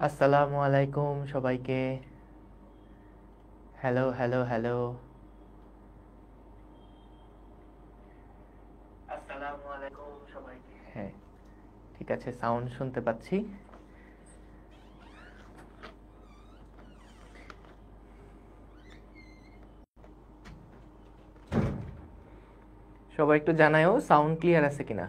আসসালামু আলাইকুম সবাইকে। Hello hello hello. আসসালামু আলাইকুম সবাইকে। হ্যাঁ, ঠিক আছে, সাউন্ড শুনতে পাচ্ছি। সবাই একটু জানায়ও সাউন্ড ক্লিয়ার আছে কিনা।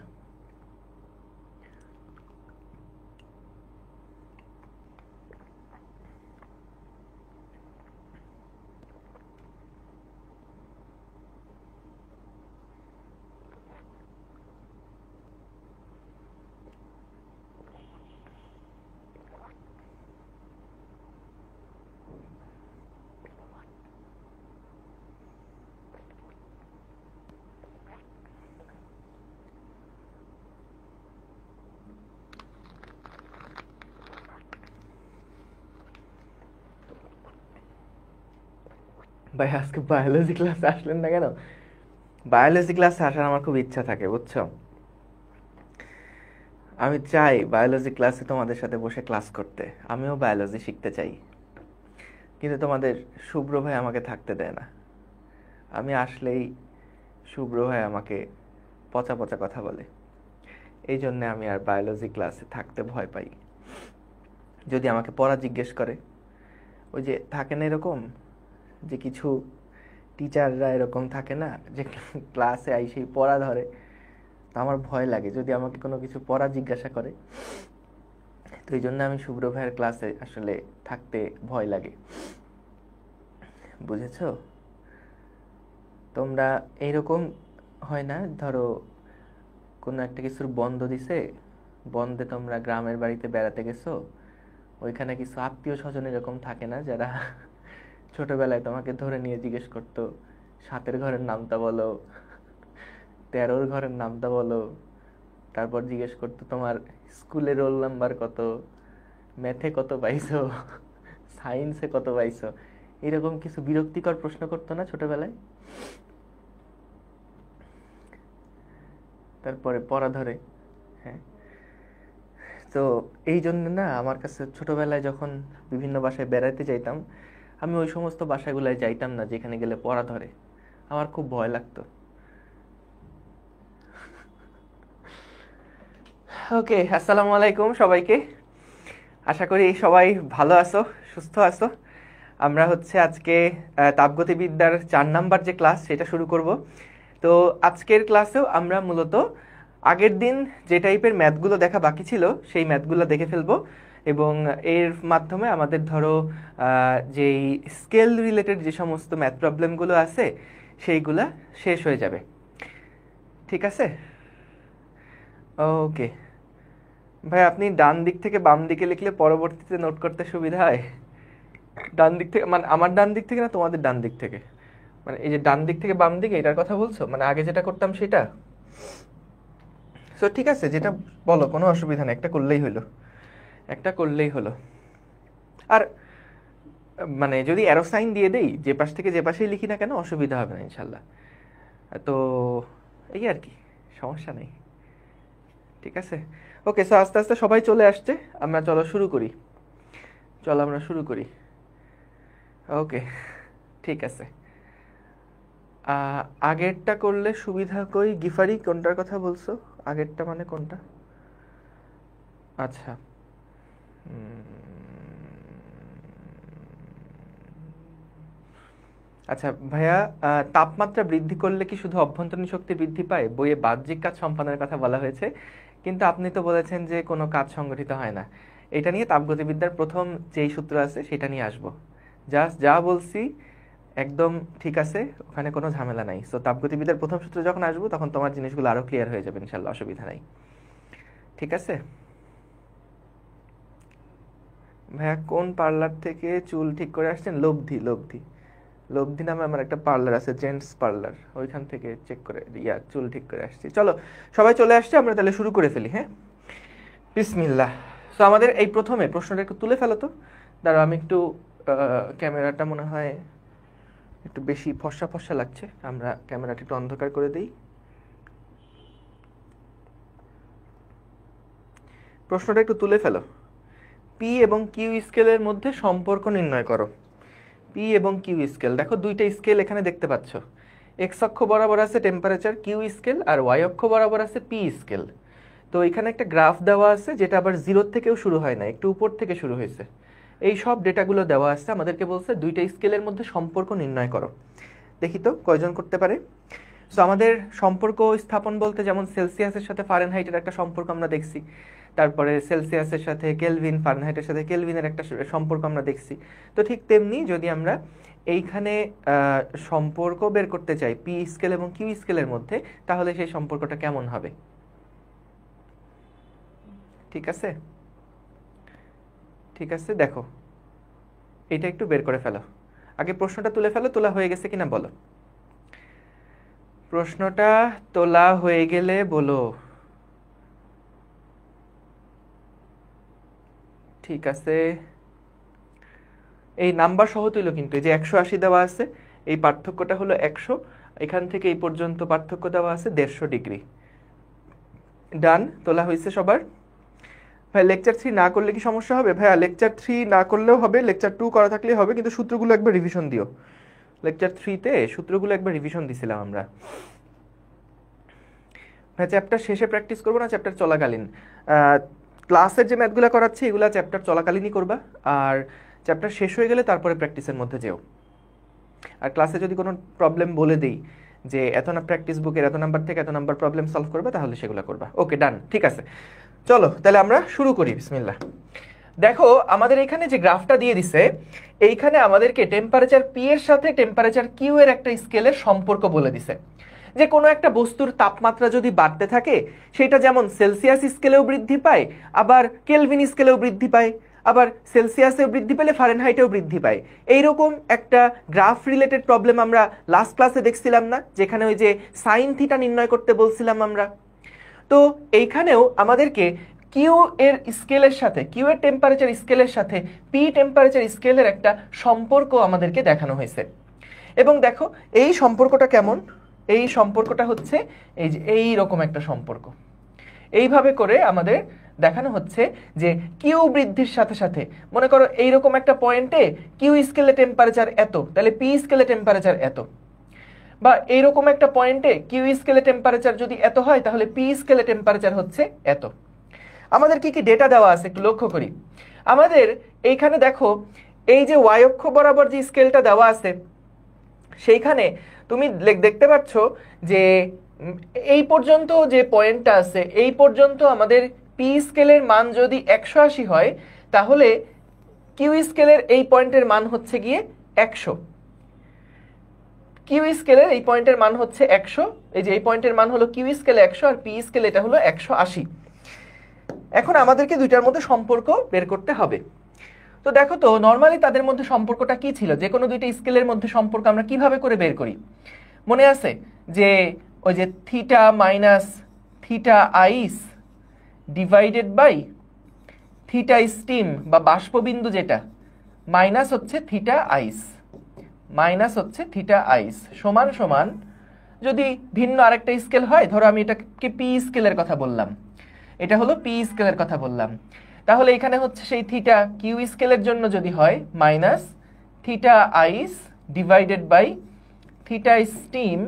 ভাই আজকে বায়োলজি ক্লাসে আসলেন না কেন? বায়োলজি ক্লাসে আসার আমার খুব ইচ্ছা থাকে, বুঝছো? আমি চাই বায়োলজি ক্লাসে তোমাদের সাথে বসে ক্লাস করতে, আমিও বায়োলজি শিখতে চাই, কিন্তু তোমাদের শুভ্র ভাই আমাকে থাকতে দেয় না। আমি আসলেই শুভ্র ভাই আমাকে পচা পচা কথা বলে, এই জন্যে আমি আর বায়োলজি ক্লাসে থাকতে ভয় পাই। যদি আমাকে পড়া জিজ্ঞেস করে, ওই যে থাকে না এরকম, যে কিছু টিচাররা এরকম থাকে না, যে ক্লাসে আইসেই পড়া ধরে, তো আমার ভয় লাগে যদি আমাকে কোনো কিছু পড়া জিজ্ঞাসা করে। তো এই জন্য আমি শুভ্র ভাইয়ের ক্লাসে আসলে থাকতে ভয় লাগে, বুঝেছো? তোমরা এইরকম হয় না, ধরো কোনো একটা কিছুর বন্ধ দিছে, বন্ধে তোমরা গ্রামের বাড়িতে বেড়াতে গেছো, ওইখানে কিছু আত্মীয় স্বজন এরকম থাকে না, যারা ছোটবেলায় তোমাকে ধরে নিয়ে জিজ্ঞেস করতো 7-এর ঘরের নামটা বলো, 13-র ঘরের নামটা বলো, তারপর জিজ্ঞেস করতো তোমার স্কুলে রোল নাম্বার কত, ম্যাথে কত পাইছো, সায়েন্সে কত পাইছো, এরকম কিছু বিরক্তিকর প্রশ্ন করতো না ছোটবেলায়? তারপরে পড়া ধরে। হ্যাঁ, তো এই জন্য না আমার কাছে ছোটবেলায় যখন বিভিন্ন বাসায় বেড়াতে যাইতাম, আমি ওই সমস্ত বাসাগুলোয় যাইতাম না যেখানে গেলে পড়া ধরে, আমার খুব ভয় লাগতো। ওকে, আসসালামু আলাইকুম সবাইকে। আশা করি সবাই ভালো আছো, সুস্থ আছো। আমরা হচ্ছে আজকে তাপগতিবিদ্যার 4 নাম্বার যে ক্লাস সেটা শুরু করব। তো আজকের ক্লাসেও আমরা মূলত আগের দিন যে টাইপের ম্যাথগুলো দেখা বাকি ছিল সেই ম্যাথগুলো দেখে ফেলবো, এবং এর মাধ্যমে আমাদের ধরো যেই স্কেল রিলেটেড যে সমস্ত ম্যাথ প্রবলেমগুলো আছে সেইগুলা শেষ হয়ে যাবে। ঠিক আছে? ওকে ভাই, আপনি ডান দিক থেকে বাম দিকে লিখলে পরবর্তীতে নোট করতে সুবিধা হয়। ডান দিক থেকে মানে আমার ডান দিক থেকে না তোমাদের ডান দিক থেকে? মানে এই যে ডান দিক থেকে বাম দিকে এটার কথা বলছো, মানে আগে যেটা করতাম সেটা? সো ঠিক আছে, যেটা বলো, কোনো অসুবিধা নেই, একটা করলেই হলো, একটা করলেই হলো। আর মানে যদি অ্যারো সাইন দিয়ে দেই যে পাশ থেকে যে পাশেই লিখি না কেন, অসুবিধা হবে না ইনশাল্লাহ। তো এই আর কি, সমস্যা নেই। ঠিক আছে, ওকে। সো আস্তে আস্তে সবাই চলে আসছে, আমরা চলো শুরু করি। চলো আমরা শুরু করি। ওকে, ঠিক আছে। আগেরটা করলে সুবিধা কই? গিফারি কোনটার কথা বলছো? আগেরটা মানে কোনটা? আচ্ছা, আচ্ছা ভাইয়া, তাপমাত্রা বৃদ্ধি করলে কি শুধু অভ্যন্তরীণ শক্তি বৃদ্ধি পায়? বইয়ে বাহ্যিক কাজ সম্পাদনের কথা বলা হয়েছে, কিন্তু আপনি তো বলেছেন যে কোনো কাজ সংগঠিত হয় না। এটা নিয়ে তাপগতিবিদ্যার প্রথম যেই সূত্র আছে সেটা নিয়ে আসবো। জাস্ট যা বলছি একদম ঠিক আছে, ওখানে কোনো ঝামেলা নাই। সো তাপগতিবিদ্যার প্রথম সূত্র যখন আসবো তখন তোমার জিনিসগুলো আরো ক্লিয়ার হয়ে যাবে ইনশাল্লাহ, অসুবিধা নাই। ঠিক আছে ভাইয়া, কোন পার্লার থেকে চুল ঠিক করে আসছেন? লব্ধি, লব্ধি, লব্ধি নামে আমার একটা পার্লার আছে, জেন্টস পার্লার, ওইখান থেকে চেক করে চুল ঠিক করে আসছি। চলো সবাই চলে আসছে, আমরা তাহলে শুরু করে ফেলি। হ্যাঁ, বিসমিল্লাহ। সো আমাদের এই প্রথমে প্রশ্নটা একটু তুলে ফেলো তো। দাঁড়াও, আমি একটু ক্যামেরাটা মনে হয় একটু বেশি ফর্সা ফর্সা লাগছে, আমরা ক্যামেরাটা একটু অন্ধকার করে দিই। প্রশ্নটা একটু তুলে ফেলো, পি এবং কিউ স্কেলের মধ্যে সম্পর্ক নির্ণয় করো। পি এবং কিউ স্কেল, দেখো দুইটা স্কেল এখানে দেখতে পাচ্ছ। এক্স অক্ষ বরাবর আছে টেম্পারেচার কিউ স্কেল, আর ওয়াই অক্ষ বরাবর আছে পি স্কেল। তো এখানে একটা গ্রাফ দেওয়া আছে যেটা আবার জিরোর থেকেও শুরু হয় না, একটু উপর থেকে শুরু হয়েছে। এই সব ডেটাগুলো দেওয়া আছে, আমাদেরকে বলছে দুইটা স্কেলের মধ্যে সম্পর্ক নির্ণয় করো। দেখি তো কয়জন করতে পারে। সো আমাদের সম্পর্ক স্থাপন বলতে যেমন সেলসিয়াসের সাথে ফারেনহাইটের একটা সম্পর্ক আমরা দেখছি, তারপরে সেলসিয়াসের সাথে কেলভিন, ফারেনহাইটের সাথে কেলভিনের একটা সম্পর্ক আমরা দেখছি। তো ঠিক তেমনি যদি আমরা এইখানে সম্পর্ক বের করতে চাই পি স্কেল এবং কিউ স্কেলের মধ্যে, তাহলে সেই সম্পর্কটা কেমন হবে? ঠিক আছে, ঠিক আছে, দেখো এটা একটু বের করে ফেলো। আগে প্রশ্নটা তুলে ফেলো, তোলা হয়ে গেছে কিনা বলো। প্রশ্নটা তোলা হয়ে গেলে বলো। ঠিক আছে, এই নাম্বার সহ তুলো কিন্তু, এই যে 180 দেওয়া আছে, এই পার্থক্যটা হলো 100, এখান থেকে এই পর্যন্ত পার্থক্য দেওয়া আছে 150 ডিগ্রি। ডান, তোলা হয়েছে সবার? ভাই লেকচার 3 না করলে কি সমস্যা হবে? ভাইয়া লেকচার 3 না করলেও হবে, লেকচার 2 করা থাকলেই হবে, কিন্তু সূত্রগুলো একবার রিভিশন দিও। লেকচার 3-তে সূত্রগুলো একবার রিভিশন দিছিলাম আমরা। ভাই চ্যাপ্টার শেষে প্র্যাকটিস করবো না চ্যাপ্টার চলাকালীন? ক্লাসের যে ম্যাথগুলো করাচ্ছি এগুলো চ্যাপ্টার চলাকালীনই করবা, আর চ্যাপ্টার শেষ হয়ে গেলে তারপরে প্র্যাকটিসের মধ্যে যেও। আর ক্লাসে যদি কোনো প্রবলেম বলে দিই যে এত না প্র্যাকটিস বুকের এত নাম্বার থেকে এত নাম্বার প্রবলেম সলভ করবে, তাহলে সেগুলো করবা। ওকে ডান, ঠিক আছে, চলো তাহলে আমরা শুরু করি। বিসমিল্লাহ। দেখো আমাদের এখানে যে গ্রাফটা দিয়ে দিছে, এইখানে আমাদেরকে টেম্পারেচার পি এর সাথে টেম্পারেচার কিউ এর একটা স্কেলের সম্পর্ক বলে দিছে। যে কোনো একটা বস্তুর তাপমাত্রা যদি বাড়তে থাকে, সেটা যেমন সেলসিয়াস স্কেলেও বৃদ্ধি পায়, আবার কেলভিন স্কেলেও বৃদ্ধি পায়, আবার সেলসিয়াসেও বৃদ্ধি পেলে ফারেনহাইটেও বৃদ্ধি পায়। এইরকম একটা গ্রাফ রিলেটেড প্রবলেম আমরা লাস্ট ক্লাসে দেখছিলাম না, যেখানে ওই যে সাইন থিটা নির্ণয় করতে বলছিলাম আমরা। তো এইখানেও আমাদেরকে কিউ এর স্কেলের সাথে, কিউ এর টেম্পারেচার স্কেলের সাথে পি টেম্পারেচার স্কেলের একটা সম্পর্ক আমাদেরকে দেখানো হয়েছে। এবং দেখো এই সম্পর্কটা কেমন, এই সম্পর্কটা হচ্ছে এই যে এইরকম একটা সম্পর্ক। এইভাবে করে আমাদের দেখানো হচ্ছে যে কিউ বৃদ্ধির সাথে সাথে, মনে করো এইরকম একটা পয়েন্টে কিউ স্কেলে টেম্পারেচার এত, তাহলে পি স্কেলে টেম্পারেচার এত। বা এইরকম একটা পয়েন্টে কিউ স্কেলে টেম্পারেচার যদি এত হয়, তাহলে পি স্কেলে টেম্পারেচার হচ্ছে এত। আমাদের কি কি ডেটা দেওয়া আছে একটু লক্ষ্য করি। আমাদের এইখানে দেখো এই যে ওয়াই অক্ষ বরাবর যে স্কেলটা দেওয়া আছে, সেইখানে তুমি দেখতে পাচ্ছ যে এই পর্যন্ত যে পয়েন্টটা আছে, এই পর্যন্ত আমাদের পি স্কেলের মান যদি 180 হয়, তাহলে কিউ স্কেলের এই পয়েন্টের মান হচ্ছে গিয়ে 100। কিউ স্কেলের এই পয়েন্টের মান হচ্ছে 100, এই যে এই পয়েন্টের মান হলো কিউ স্কেলে 100, আর পি স্কেলে এটা হলো 180। এখন আমাদেরকে দুইটার মধ্যে সম্পর্ক বের করতে হবে। তো দেখো তো নর্মালি তাদের মধ্যে সম্পর্কটা কি ছিল, যে কোনো দুইটা স্কেলের মধ্যে সম্পর্ক আমরা কিভাবে করে বের করি? মনে আছে যে ওই যে theta minus theta ice divided by theta steam বা বাষ্পবিন্দু, যেটা মাইনাস হচ্ছে থিটা আইস, মাইনাস হচ্ছে থিটা আইস সমান সমান, যদি ভিন্ন আরেকটা স্কেল হয়, ধরো আমি এটাকে পি স্কেলের কথা বললাম, এটা হলো পি স্কেলের কথা বললাম, তাহলে এখানে হচ্ছে সেই থিটা কিউ স্কেলের জন্য যদি হয় minus theta ice divided by theta steam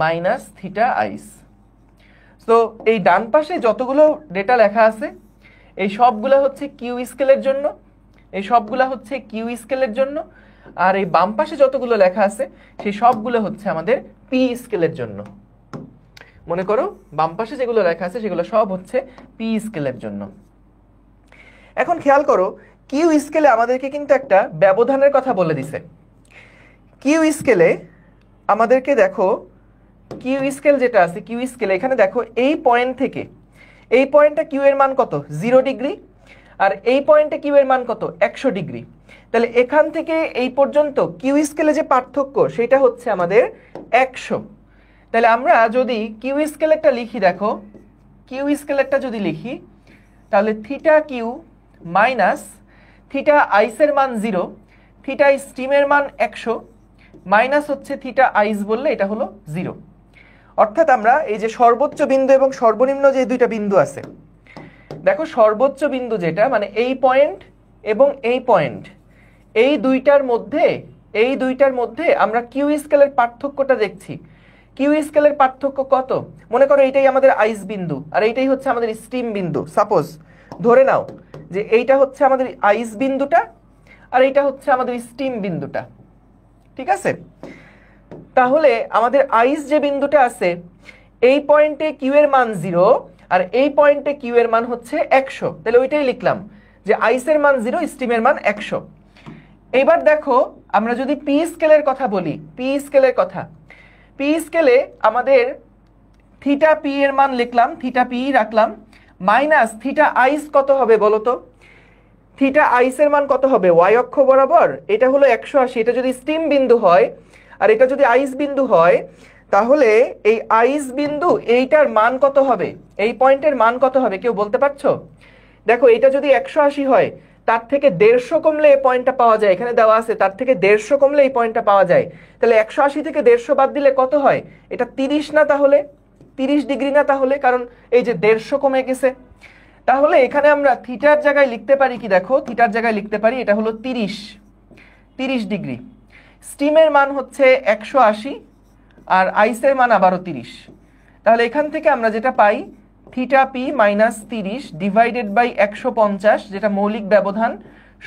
minus theta ice. তো এই ডান পাশে যতগুলো ডেটা লেখা আছে, এই সবগুলো হচ্ছে কিউ স্কেলের জন্য, এই সবগুলো হচ্ছে কিউ স্কেলের জন্য, আর এই বাম পাশে যতগুলো লেখা আছে সেই সবগুলো হচ্ছে আমাদের পি স্কেলের জন্য। মনে করো বাম পাশে যেগুলো লেখা আছে সেগুলো সব হচ্ছে পি স্কেলের জন্য। এখন খেয়াল করো, কিউ স্কেলে আমাদেরকে কিন্তু একটা ব্যবধানের কথা বলে দিছে। কিউ স্কেলে আমাদেরকে দেখো, কিউ স্কেল যেটা আছে, কিউ স্কেলে এখানে দেখো এই পয়েন্ট থেকে এই পয়েন্টটা কিউ এর মান কত? 0 ডিগ্রি, আর এই পয়েন্টে কিউ এর মান কত? 100 ডিগ্রি। তাহলে এখান থেকে এই পর্যন্ত কিউ স্কেলে যে পার্থক্য সেটা হচ্ছে আমাদের 100। তাহলে আমরা যদি কিউ স্কেলেরটা লিখি, দেখো কিউ স্কেলেরটা যদি লিখি, তাহলে থিটা কিউ মাইনাস থিটা আইসের মান 0, থিটা স্টিমের মান 100, মাইনাস হচ্ছে থিটা আইস বললে এটা হলো 0। অর্থাৎ আমরা এই যে সর্বোচ্চ বিন্দু এবং সর্বনিম্ন যে দুইটা বিন্দু আছে, দেখো সর্বোচ্চ বিন্দু যেটা মানে এই পয়েন্ট এবং এই পয়েন্ট, এই দুইটার মধ্যে আমরা কিউ স্কেলের পার্থক্যটা দেখছি। কিউ স্কেলের পার্থক্য কত? মনে করো এইটাই আমাদের আইস বিন্দু আর এইটাই হচ্ছে আমাদের স্টিম বিন্দু। সাপোজ ধরে নাও যে এইটা হচ্ছে আমাদের আইস বিন্দুটা আর এইটা হচ্ছে আমাদের স্টিম বিন্দুটা, ঠিক আছে? তাহলে আমাদের আইস যে বিন্দুটা আছে এই পয়েন্টে কিউ এর মান 0 আর এই পয়েন্টে কিউ এর মান হচ্ছে 100, তাহলে ওইটাই লিখলাম যে আইসের মান 0, স্টিমের মান 100। এইবার দেখো আমরা যদি পি স্কেলের কথা বলি, পি স্কেলে আমাদের থিটা পি এর মান লিখলাম, থিটা পি রাখলাম, মাইনাস থিটা আইস কত হবে বলো তো? থিটা আইসের মান কত হবে? ওয়াই অক্ষ বরাবর এটা হলো 180, এটা যদি স্টিম বিন্দু হয় আর এটা যদি আইস বিন্দু হয় তাহলে এই আইস বিন্দু এইটার মান কত হবে? এই পয়েন্টের মান কত হবে কেউ বলতে পারছো? দেখো এটা যদি 180 হয় তার থেকে 150 কমলে এই পয়েন্টটা পাওয়া যায়, এখানে দেওয়া আছে তার থেকে 150 কমলে এই পয়েন্টটা পাওয়া যায়। তাহলে 180 থেকে 150 বাদ দিলে কত হয়? এটা 30 না? তাহলে 30 ডিগ্রি না? তাহলে কারণ এই যে 150 কমে গেছে। তাহলে এখানে আমরা থিটার জায়গায় লিখতে পারি কি? দেখো থিটার জায়গায় লিখতে পারি এটা হলো 30 ডিগ্রি। স্টিমের মান হচ্ছে 180 আর আইসের মান আবারও 30। তাহলে এখান থেকে আমরা যেটা পাই theta P minus 30 divided by 150, যেটা মৌলিক ব্যবধান,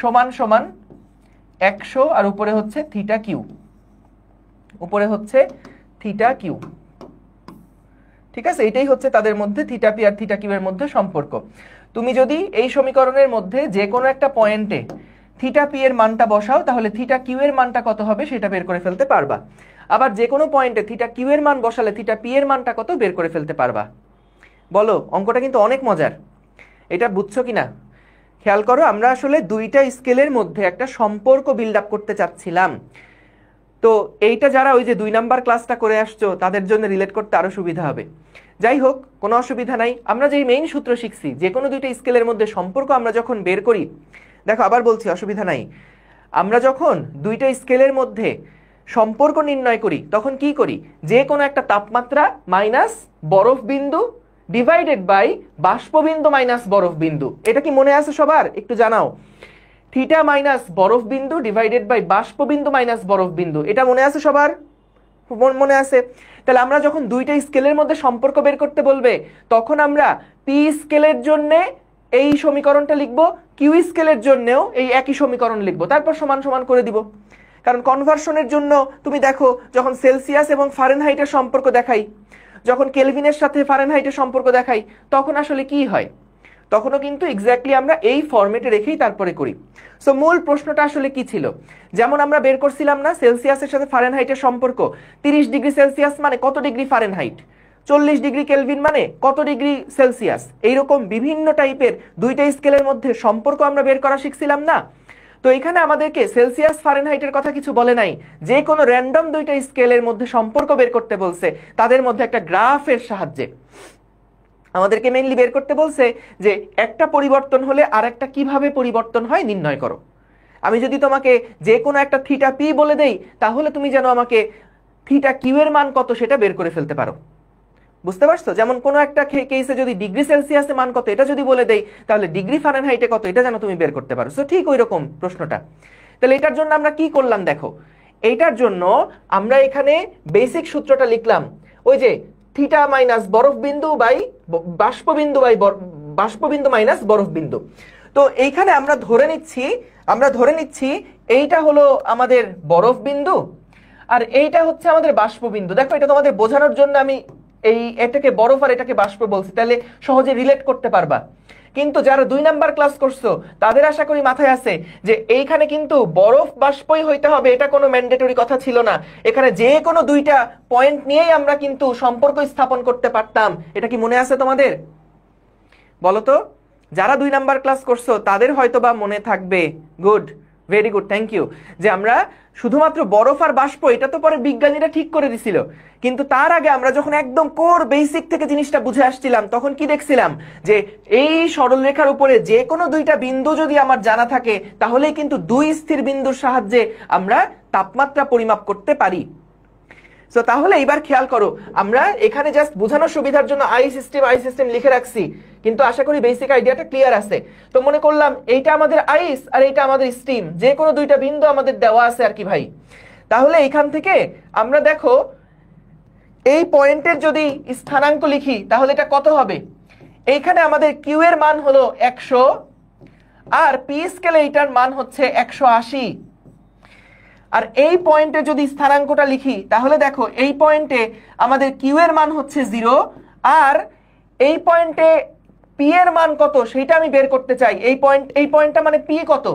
সমান সমান 100 আর উপরে হচ্ছে থিটা কিউ, ঠিক আছে? এটাই হচ্ছে তাদের মধ্যে theta P R theta Q এর মধ্যে সম্পর্ক। তুমি যদি এই সমীকরণের মধ্যে যে কোনো একটা পয়েন্টে থিটা পি এর মানটা বসাও তাহলে থিটা কিউ এর মানটা কত হবে সেটা বের করে ফেলতে পারবা। আবার যে কোনো পয়েন্টে থিটা কিউ এর মান বসালে থিটা পি এর মানটা কত বের করে ফেলতে পারবা। বলো, অঙ্কটা কিন্তু অনেক মজার, এটা বুঝছো কিনা? খেয়াল করো, আমরা আসলে দুইটা স্কেলের মধ্যে একটা সম্পর্ক বিল্ড আপ করতে চাচ্ছিলাম। তো এইটা যারা ওই যে 2 নাম্বার ক্লাসটা করে আসছো তাদের জন্য রিলেট করতে আরো সুবিধা হবে। যাই হোক, কোনো অসুবিধা নাই। আমরা যে মেইন সূত্র শিখছি, যে কোনো দুইটা স্কেলের মধ্যে সম্পর্ক আমরা যখন বের করি, দেখো আবার বলছি অসুবিধা নাই, আমরা যখন দুইটা স্কেলের মধ্যে সম্পর্ক নির্ণয় করি তখন কি করি? যে কোনো একটা তাপমাত্রা মাইনাস বরফ বিন্দু ডিভাইডেড বাই বাষ্পবিন্দু মাইনাস বরফ বিন্দু। এটা কি মনে আছে সবার? একটু জানাও। থিটা মাইনাস বরফ বিন্দু ডিভাইডেড বাই বাষ্পবিন্দু মাইনাস বরফ বিন্দু, এটা মনে আছে সবার? মনে আছে? তাহলে আমরা যখন দুইটা স্কেলের মধ্যে সম্পর্ক বের করতে বলবে তখন আমরা পি স্কেলের জন্য এই সমীকরণটা লিখব, কিউ স্কেলের জন্যও এই একই সমীকরণ লিখব, তারপর সমান সমান করে দিব। কারণ কনভার্সনের জন্য তুমি দেখো যখন সেলসিয়াস এবং ফারেনহাইটের সম্পর্ক দেখাই, যখন কেলভিনের সাথে ফারেনহাইটের সম্পর্ক দেখাই, তখন আসলে কি হয়? তখনও কিন্তু এক্স্যাক্টলি আমরা এই ফরম্যাটে রেখেই তারপরে করি। সো মূল প্রশ্নটা আসলে কি ছিল? যেমন আমরা বের করছিলাম না সেলসিয়াসের সাথে ফারেনহাইটের সম্পর্ক, 30 ডিগ্রি সেলসিয়াস মানে কত ডিগ্রি ফারেনহাইট, 40 ডিগ্রি কেলভিন মানে কত ডিগ্রি সেলসিয়াস, এইরকম বিভিন্ন টাইপের দুইটা স্কেলের মধ্যে সম্পর্ক আমরা বের করা শিখছিলাম না? তো এখানে আমাদেরকে সেলসিয়াস ফারেনহাইটের কথা কিছু বলে নাই, যে কোনো র্যান্ডম দুইটা স্কেলের মধ্যে সম্পর্ক বের করতে বলছে, তাদের মধ্যে একটা গ্রাফের সাহায্যে আমাদেরকে মেইনলি বের করতে বলছে যে একটা পরিবর্তন হলে আরেকটা কিভাবে পরিবর্তন হয় নির্ণয় করো। আমি যদি তোমাকে যে কোনো একটা থিটা পি বলে দেই তাহলে তুমি যেন আমাকে থিটা কিউ এর মান কত সেটা বের করে ফেলতে পারো। বুঝতে পারছো? যেমন কোনো একটা কেসে যদি ডিগ্রি সেলসিয়াসে মান কত এটা যদি বলে দেই তাহলে ডিগ্রি ফারেনহাইটে কত এটা যেন তুমি বের করতে পারো। সো ঠিক ওই রকম প্রশ্নটা। তাহলে এটার জন্য আমরা কি করলাম দেখো, এইটার জন্য আমরা এখানে বেসিক সূত্রটা লিখলাম, ওই যে থিটা মাইনাস বরফ বিন্দু বাই বাষ্পবিন্দু মাইনাস বরফ বিন্দু। তো এইখানে আমরা ধরে নিচ্ছি এইটা হলো আমাদের বরফ বিন্দু আর এইটা হচ্ছে আমাদের বাষ্পবিন্দু। দেখো এটা তোমাদের বোঝানোর জন্য আমি এটাকে বরফ আর এটাকে বাষ্প বলছি, তাহলে সহজে রিলেট করতে পারবা। কিন্তু যারা 2 নাম্বার ক্লাস করছো তাদের আশা করি মাথায় আছে যে এইখানে কিন্তু বরফ বাষ্পই হইতে হবে, এটা কোনো ম্যান্ডেটরি কথা ছিল না। এখানে যে কোনো দুইটা পয়েন্ট নিয়েই আমরা কিন্তু সম্পর্ক স্থাপন করতে পারতাম। এটা কি মনে আছে তোমাদের? বলো তো, যারা 2 নাম্বার ক্লাস করছো তাদের হয়তো বা মনে থাকবে। Good, very good, thank you. যে আমরা শুধুমাত্র বরফ আর বাষ্প এটা তো পরে বিজ্ঞানীরা ঠিক করে দিছিল, কিন্তু তার আগে আমরা যখন একদম কোর বেসিক থেকে জিনিসটা বুঝে আসছিলাম তখন কি দেখছিলাম যে এই সরলরেখার উপরে যে কোনো দুইটা বিন্দু যদি আমার জানা থাকে তাহলেই কিন্তু দুই স্থির বিন্দুর সাহায্যে আমরা তাপমাত্রা পরিমাপ করতে পারি। সো তাহলে এবার খেয়াল করো, আমরা এখানে জাস্ট বোঝানোর সুবিধার জন্য আই সিস্টেম লিখে রাখছি, কিন্তু আশা করি বেসিক আইডিয়াটা ক্লিয়ার আছে। তো মনে করলাম এইটা আমাদের আইস আর এইটা আমাদের স্টিম, যে কোনো দুইটা বিন্দু আমাদের দেওয়া আছে আর কি ভাই। তাহলে এখান থেকে আমরা দেখো এই পয়েন্টের যদি স্থানাঙ্ক লিখি তাহলে এটা কত হবে? এইখানে আমাদের কিউ এর মান হলো 100 আর পি স্কেলে এটার মান হচ্ছে 180। আর এই পয়েন্টে যদি স্থানাঙ্কটা লিখি তাহলে দেখো এই পয়েন্টে আমাদের কিউ এর মান হচ্ছে 0 আর এই পয়েন্টে পি এর মান কত সেটা আমি বের করতে চাই। এই পয়েন্টটা মানে পি কত?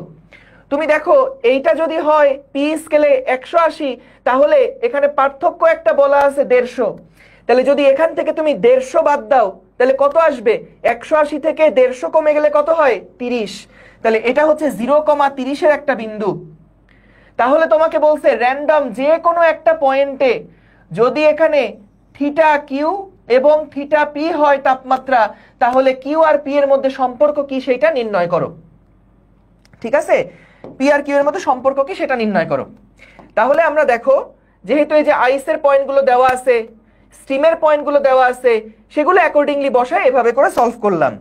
তুমি দেখো এইটা যদি হয় পি স্কেলে 180 তাহলে এখানে পার্থক্য একটা বলা আছে 150। তাহলে যদি এখান থেকে তুমি 150 বাদ দাও তাহলে কত আসবে? 180 থেকে 150 কমে গেলে কত হয়? 30। তাহলে এটা হচ্ছে 0,30 এর একটা বিন্দু। তাহলে তোমাকে বলছে র্যান্ডম যে কোনো একটা পয়েন্টে যদি এখানে থিটা কিউ এবং থিটা পি হয় তাপমাত্রা, তাহলে কিউ আর পি এর মধ্যে সম্পর্ক কি সেটা নির্ণয় করো। ঠিক আছে, পি আর কিউ এর মধ্যে সম্পর্ক কি সেটা নির্ণয় করো। তাহলে আমরা দেখো যেহেতু এই যে আইসের পয়েন্টগুলো দেওয়া আছে, স্টিমের পয়েন্টগুলো দেওয়া আছে, সেগুলো অ্যাকর্ডিংলি বসায় এভাবে করে সলভ করলাম।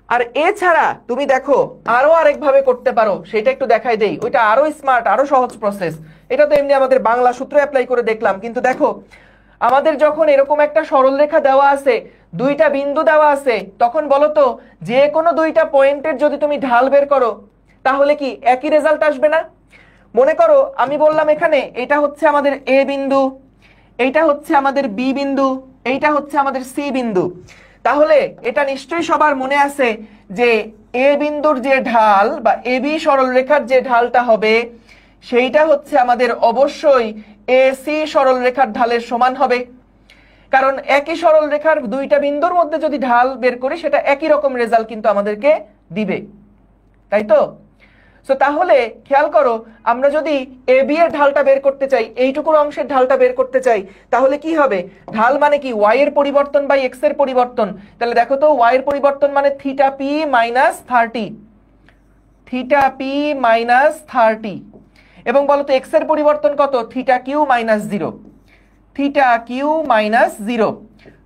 আর এছাড়া তুমি দেখো আরো আরেকভাবে করতে পারো, সেটা একটু দেখাই দেই। ওইটা আরো স্মার্ট, আরো সহজ প্রসেস। এটা তো এমনি আমাদের বাংলা সূত্র অ্যাপ্লাই করে দেখলাম, কিন্তু দেখো আমাদের যখন এরকম একটা সরলরেখা দেওয়া আছে, দুইটা বিন্দু দেওয়া আছে, তখন বলো তো যে কোনো দুইটা পয়েন্টের যদি তুমি ঢাল বের করো তাহলে কি একই রেজাল্ট আসবে না? মনে করো আমি বললাম এখানে এটা হচ্ছে আমাদের এ বিন্দু, এইটা হচ্ছে আমাদের বি বিন্দু, এইটা হচ্ছে আমাদের সি বিন্দু। তাহলে এটা নিশ্চয়ই সবার মনে আছে যে এ বিন্দুর যে ঢাল বা এ বি সরলরেখার যে ঢালটা হবে সেইটা হচ্ছে আমাদের অবশ্যই এ সি সরলরেখার ঢালের সমান হবে। কারণ একই সরলরেখার দুইটা বিন্দুর মধ্যে যদি ঢাল বের করি সেটা একই রকম রেজাল্ট কিন্তু আমাদেরকে দিবে, তাই তো? সো তাহলে খেয়াল করো আমরা যদি এ বি এর ঢালটা বের করতে চাই, এইটুকুর অংশের ঢালটা বের করতে চাই, তাহলে কি হবে? ঢাল মানে কি ওয়াই এর পরিবর্তন বাই এক্স এর পরিবর্তন। তাহলে দেখো তো ওয়াই এর পরিবর্তন মানে theta P minus 30, theta P minus 30। এবং বলো তো এক্স এর পরিবর্তন কত? Theta q minus 0, theta q minus 0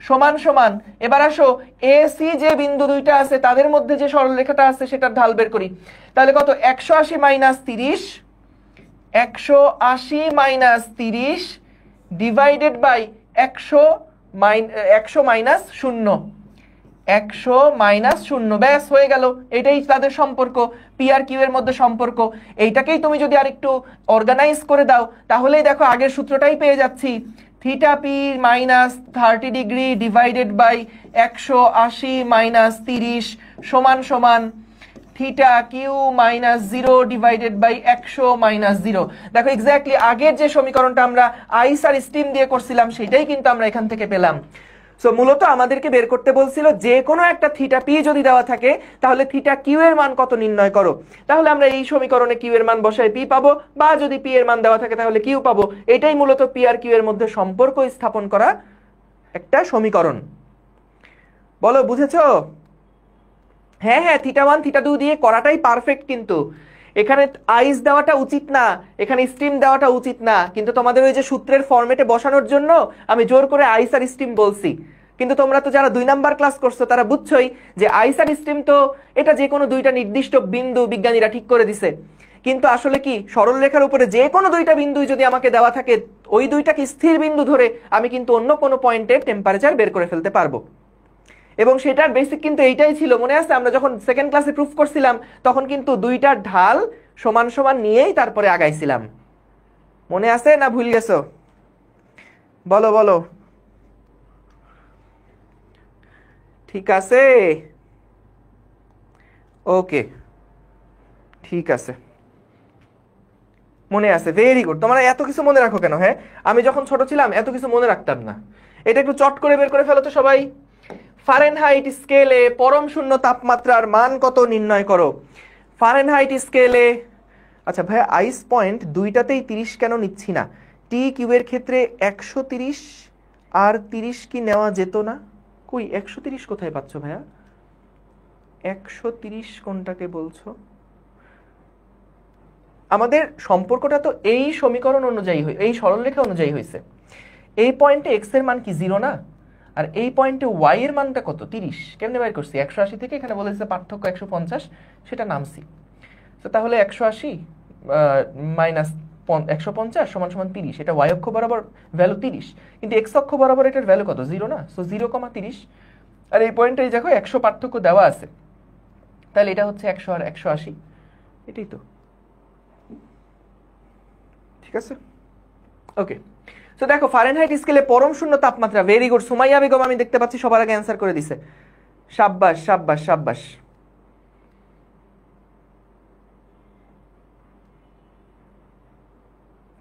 সমান সমান। এবার আসো এ সি যে বিন্দু দুইটা আছে তাদের মধ্যে যে সরলরেখাটা আছে সেটার ঢাল বের করি। তাহলে কত? 180 minus 30, 180 minus 30 divided by 100 minus 0, 100 minus 0। ব্যাস হয়ে গেল, এটাই তাদের সম্পর্ক, পি আর কিউ এর মধ্যে সম্পর্ক। এইটাকেই তুমি যদি আরেকটু অর্গানাইজ করে দাও তাহলেই দেখো আগের সূত্রটাই পেয়ে যাচ্ছি। Theta P minus 30 degree divided by 180 minus 30 সমান সমান theta q minus 0 divided by 100 minus 0। দেখো এক্স্যাক্টলি আগের যে সমীকরণটা আমরা আইস আর স্টিম দিয়ে করছিলাম সেটাই কিন্তু আমরা এখান থেকে পেলাম। সো মূলত আমাদেরকে বের করতে বলছিল যে কোনো একটা থিটা পি যদি দেওয়া থাকে তাহলে থিটা কিউ এর মান কত নির্ণয় করো। তাহলে আমরা এই সমীকরণে কিউ এর মান বসায় পি পাবো, বা যদি পি এর মান দেওয়া থাকে তাহলে কিউ পাবো। এটাই মূলত পি আর কিউ এর মধ্যে সম্পর্ক স্থাপন করা একটা সমীকরণ। বলো বুঝেছো? হ্যাঁ হ্যাঁ, থিটা 1 থিটা 2 দিয়ে করাটাই পারফেক্ট। কিন্তু এখানে আইস দেওয়াটা উচিত না, এখানে স্টিম দেওয়াটা উচিত না, কিন্তু তোমাদের ওই যে সূত্রের ফরম্যাটে বসানোর জন্য আমি জোর করে আইস আর স্টিম বলছি। কিন্তু তোমরা তো যারা 2 নাম্বার ক্লাস করছো তারা বুঝছোই যে আইস আর স্টিম তো এটা যে কোনো দুইটা নির্দিষ্ট বিন্দু বিজ্ঞানীরা ঠিক করে দিছে। কিন্তু আসলে কি সরলরেখার উপরে যে কোনো দুইটা বিন্দু যদি আমাকে দেওয়া থাকে, ওই দুইটাকে স্থির বিন্দু ধরে আমি কিন্তু অন্য কোনো পয়েন্টের টেম্পারেচার বের করে ফেলতে পারবো। এবং সেটার বেসিক কিন্তু এইটাই ছিল, মনে আছে আমরা যখন সেকেন্ড ক্লাসে প্রুফ করছিলাম তখন কিন্তু দুইটার ঢাল সমান সমান নিয়েই তারপরে আগাইছিলাম। মনে আছে না ভুল গেছো? বলো বলো। ঠিক আছে, ওকে ঠিক আছে, মনে আছে, ভেরি গুড। তোমরা এত কিছু মনে রাখো কেন? হ্যাঁ, আমি যখন ছোট ছিলাম এত কিছু মনে রাখতাম না। এটা একটু চট করে বের করে ফেলো তো সবাই। ফারেনহাইট স্কেলে পরম শূন্য তাপমাত্রার মান কত নির্ণয় করো। ফারেনহাইট স্কেলে, আচ্ছা ভাইয়া আইস পয়েন্ট দুইটাতেই 30 কেন নিচ্ছি না? টি কিউবের ক্ষেত্রে 130 আর 30 কি নেওয়া যেত না? কই 130 কোথায় পাচ্ছ ভাইয়া? 130 কোনটাকে বলছো? আমাদের সম্পর্কটা তো এই সমীকরণ অনুযায়ী এই সরলরেখা অনুযায়ী হয়েছে। এই পয়েন্টে এক্স এর মান কি 0 না? আর এই পয়েন্টে ওয়াই এর মানটা কত 30। কেমনে বাইর করছি 180 থেকে এখানে বলেছে পার্থক্য 150, সেটা নামছি। তো তাহলে 180 মাইনাস 150 সমান সমান 30, এটা ওয়াই অক্ষ বরাবর ভ্যালু 30, কিন্তু এক্স অক্ষ বরাবর এটার ভ্যালু কত 0 না, সো 0,30। আর এই পয়েন্টে দেখো 100 পার্থক্য দেওয়া আছে, তাহলে এটা হচ্ছে 100 আর 180, এটাই তো ঠিক আছে। ওকে, তো দেখো ফারেনহাইট স্কেলে পরম শূন্য তাপমাত্রা, ভেরি গুড সুমাইয়া বেগম, আমি দেখতে পাচ্ছি সবার আগে অ্যান্সার করে দিছে, সাব্বাস সাব্বাস সাব্বাস।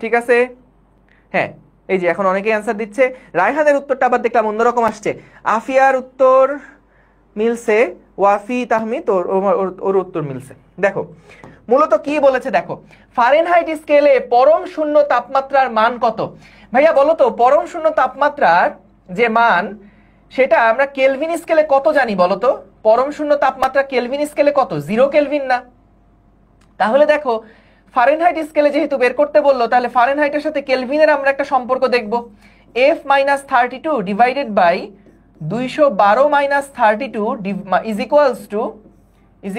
ঠিক আছে, হ্যাঁ এই যে এখন অনেকেই অ্যান্সার দিচ্ছে। রায়হানের উত্তরটা আবার দেখলাম অন্যরকম আসছে, আফিয়ার উত্তর মিলছে, ওয়াফি তাহমিদ ওর উত্তর মিলছে। দেখো মূলত কি বলেছে দেখো, ফারেনহাইট স্কেলে পরম শূন্য তাপমাত্রার মান কত? ভাইয়া বলো তো, পরম শূন্য তাপমাত্রার যে মান সেটা আমরা কেলভিন স্কেলে কত জানি বলো তো? পরম শূন্য তাপমাত্রা কেলভিন স্কেলে কত? 0 কেলভিন না? তাহলে দেখো ফারেনহাইট স্কেলে যেহেতু বের করতে বললো, তাহলে ফারেনহাইটের সাথে কেলভিনের আমরা একটা সম্পর্ক দেখব, F-32 divided by 212 minus 32 is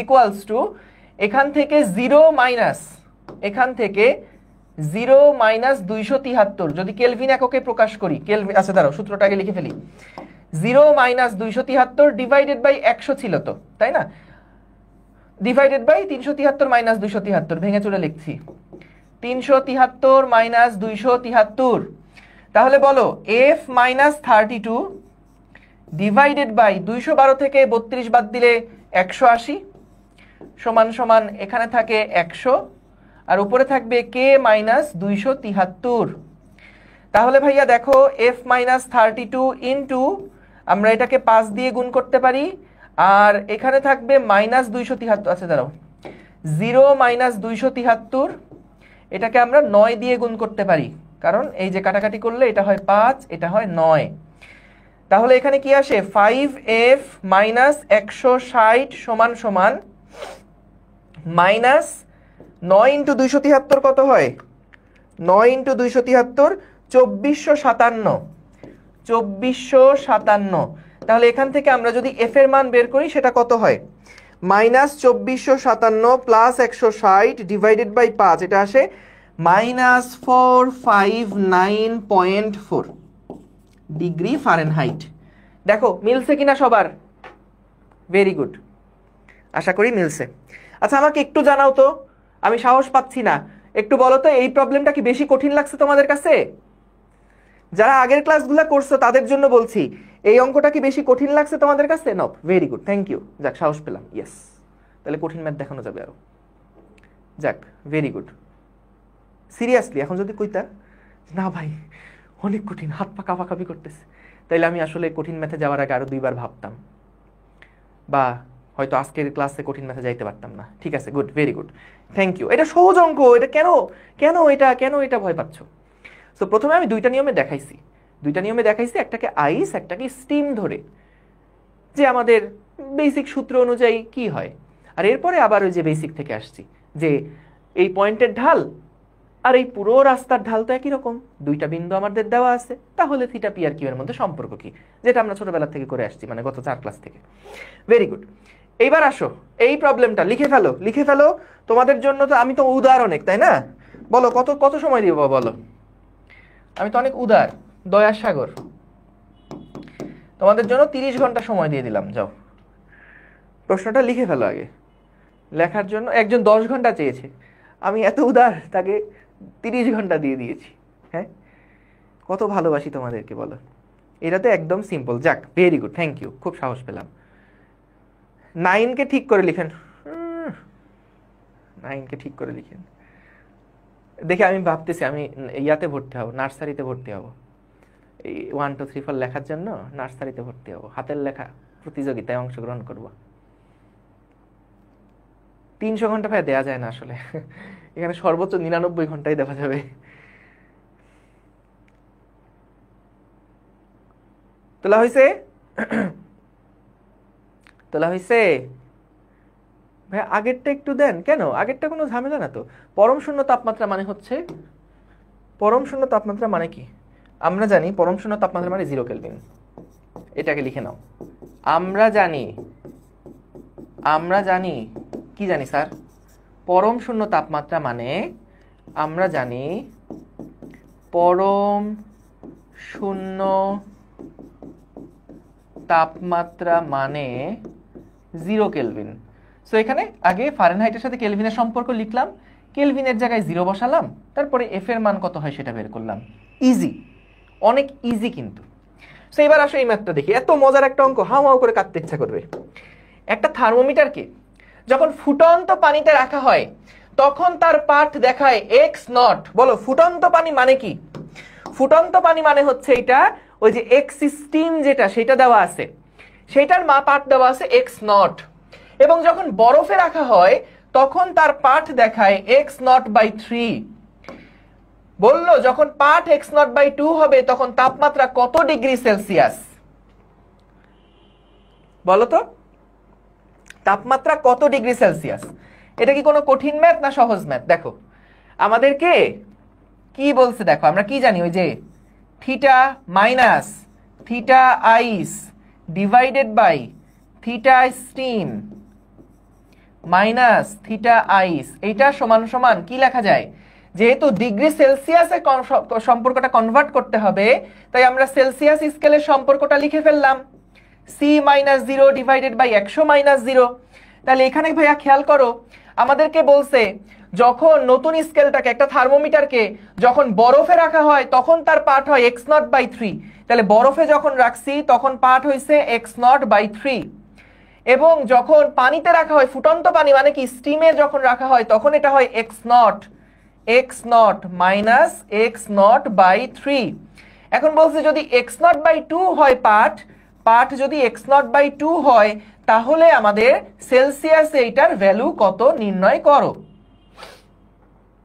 equals to এখান থেকে 0 মাইনাস 273, যদি কেলভিন এককে প্রকাশ করি, কেলভিন, আচ্ছা দাঁড়াও সূত্রটা আগে লিখে ফেলি, 0 মাইনাস 273 ডিভাইডেড বাই 100 ছিল তো, তাই না? ডিভাইডেড বাই 373 মাইনাস 273, ভেঙে চলে লিখছি 373 মাইনাস 273। তাহলে বলো F-32 ডিভাইডেড বাই 212 থেকে 32 বাদ দিলে 180 সমান সমান এখানে থাকে 100 আর উপরে থাকবে K মাইনাস 273। তাহলে ভাইয়া দেখো F-32 ইন্টু, আমরা এটাকে 5 দিয়ে গুণ করতে পারি, আর এখানে থাকবে মাইনাস 273, আচ্ছা দাঁড়াও 0 মাইনাস 273, এটাকে আমরা 9 দিয়ে গুণ করতে পারি, কারণ এই যে কাটাকাটি করলে এটা হয় 5, এটা হয় 9। তাহলে এখানে কি আসে 5F মাইনাস 160 সমান সমান মাইনাস 9 ইন্টু 273 কত হয়? 9 ইন্টু 273 2457। তাহলে এখান থেকে আমরা যদি এফ এর মান বের করি সেটা কত হয়? মাইনাস 2457 প্লাস 160 ডিভাইডেড বাই 5, এটা আসে মাইনাস 459.4 ডিগ্রি ফারেনহাইট। দেখো মিলছে কিনা সবার? ভেরি গুড, আশা করি মিলছে। আচ্ছা আমাকে একটু জানাও তো, আমি সাহস পাচ্ছি না, একটু বলো তো এই প্রবলেমটা কি বেশি কঠিন লাগছে তোমাদের কাছে? যারা আগের ক্লাসগুলো করছো তাদের জন্য বলছি, এই অঙ্কটা কি বেশি কঠিন লাগছে তোমাদের কাছে? No, very good, thank you, যাক সাহস পেলাম, ইয়েস, তাহলে কঠিন ম্যাথ দেখানো যাবে আরো, যাক ভেরি গুড। সিরিয়াসলি এখন যদি কইতা না ভাই অনেক কঠিন, হাত পা কাঁপাকাঁপি করতেছে, তাইলে আমি আসলে কঠিন ম্যাথে যাওয়ার আগে আরো 2বার ভাবতাম, বা হয়তো আজকের ক্লাসে কঠিন ম্যাথে যাইতে পারতাম না। ঠিক আছে, good, very good, thank you. এটা সহজ অঙ্ক, এটা কেন এটা ভয় পাচ্ছ? তো প্রথমে আমি দুইটা নিয়মে দেখাইছি, একটাকে আইস একটাকে স্টিম ধরে, যে আমাদের বেসিক সূত্র অনুযায়ী কি হয়, আর এরপরে আবার ওই যে বেসিক থেকে আসছি যে এই পয়েন্টের ঢাল আর এই পুরো রাস্তার ঢাল তো একই রকম, দুইটা বিন্দু আমাদের দেওয়া আছে, তাহলে থিটা পি আর কিউ এর মধ্যে সম্পর্ক কি, যেটা আমরা ছোটবেলা থেকে করে আসছি, মানে গত 4 ক্লাস থেকে। ভেরি গুড, এইবার আসো এই প্রবলেমটা লিখে ফেলো তোমাদের জন্য। তো আমি তো উদার অনেক, তাই না? বলো কত সময় দিব বলো, আমি তো অনেক উদার, দয়ার সাগর, তোমাদের জন্য 30 ঘন্টা সময় দিয়ে দিলাম। যাও প্রশ্নটা লিখে ফেলো আগে, লেখার জন্য একজন 10 ঘন্টা চেয়েছে, আমি এত উদার তাকে 30 ঘন্টা দিয়ে দিয়েছি। হ্যাঁ, কত ভালোবাসি তোমাদেরকে বলো, এটা তো একদম সিম্পল। যাক ভেরি গুড, থ্যাংক ইউ, খুব সাহস পেলাম। 9কে ঠিক করে লিখেন, 9কে ঠিক করে লিখেন। দেখে আমি ভাবতেছি আমি ইয়াতে ভর্তি হব, নার্সারিতে ভর্তি হব, এই 1 2 3 4 লেখার জন্য নার্সারিতে ভর্তি হব, হাতের লেখা প্রতিযোগিতায় অংশগ্রহণ করব। 300 ঘন্টা ভাই দেওয়া যায় না আসলে, এখানে সর্বোচ্চ 99 ঘন্টাই দেওয়া যাবে। তোলা হয়েছে ভাই, আগেরটা একটু দেন। কেন? আগেরটা কোনো ঝামেলা না তো। পরম শূন্য তাপমাত্রা মানে হচ্ছে, পরম শূন্য তাপমাত্রা মানে কি আমরা জানি, পরম শূন্য তাপমাত্রা মানে 0 কেলভিন। এটাকে লিখে নাও। আমরা জানি কি জানি স্যার? পরম শূন্য তাপমাত্রা মানে, আমরা জানি পরম শূন্য তাপমাত্রা মানে 0 কেলভিন। সো এখানে আগে ফারেনহাইটের সাথে কেলভিনের সম্পর্ক লিখলাম, কেলভিনের জায়গায় 0 বসালাম, তারপরে এফ এর মান কত হয় সেটা বের করলাম। ইজি, অনেক ইজি কিন্তু। সো এবার আসো এই ম্যাথটা দেখি, এত মজার একটা অঙ্ক, হাও করে কাটতে ইচ্ছা করবে। একটা থার্মোমিটারকে যখন ফুটন্ত পানিতে রাখা হয় তখন তার পাঠ দেখায় এক্স নট। বলো ফুটন্ত পানি মানে কি? ফুটন্ত পানি মানে হচ্ছে এটা, ওই যে এক্স স্টিম যেটা সেটা দেওয়া আছে, সেটার পাঠ দেওয়া আছে এক্স নট। এবং যখন বরফে রাখা হয় তখন তার পাঠ দেখায় এক্স নট বাই 3। বললো যখন পাঠ এক্স নট বাই 2 হবে তখন তাপমাত্রা কত ডিগ্রি সেলসিয়াস? বলো তো, তাপমাত্রা কত ডিগ্রি সেলসিয়াস? এটা কি কোনো কঠিন ম্যাথ না সহজ ম্যাথ? দেখো আমাদেরকে কি বলছে, দেখো আমরা কি জানি, ওই যে theta minus theta ice divided by theta steam minus theta ice, এইটা সমান সমান কি লেখা যায়? যেহেতু ডিগ্রি সেলসিয়াসে সম্পর্কটা কনভার্ট করতে হবে, তাই আমরা সেলসিয়াস স্কেলের সম্পর্কটা লিখে ফেললাম, c minus 0 divided by 100 minus 0। তাহলে এখানে ভাইয়া খেয়াল করো, আমাদেরকে বলছে যখন নতুন স্কেলটাকে, একটা থার্মোমিটারকে যখন বরফে রাখা হয় তখন তার পাঠ হয় এক্স নট বাই 3। তাহলে বরফে যখন রাখছি তখন পাঠ হয়েছে এক্স নট বাই 3। এবং যখন পানিতে রাখা হয়, ফুটন্ত পানি মানে কি স্টিমে যখন রাখা হয় তখন এটা হয় x not minus x not by 3। এখন বলছে যদি এক্স নট বাই 2 হয় পাঠ যদি এক্স নট বাই 2 হয় তাহলে আমাদের সেলসিয়াসে এটার ভ্যালু কত নির্ণয় করো।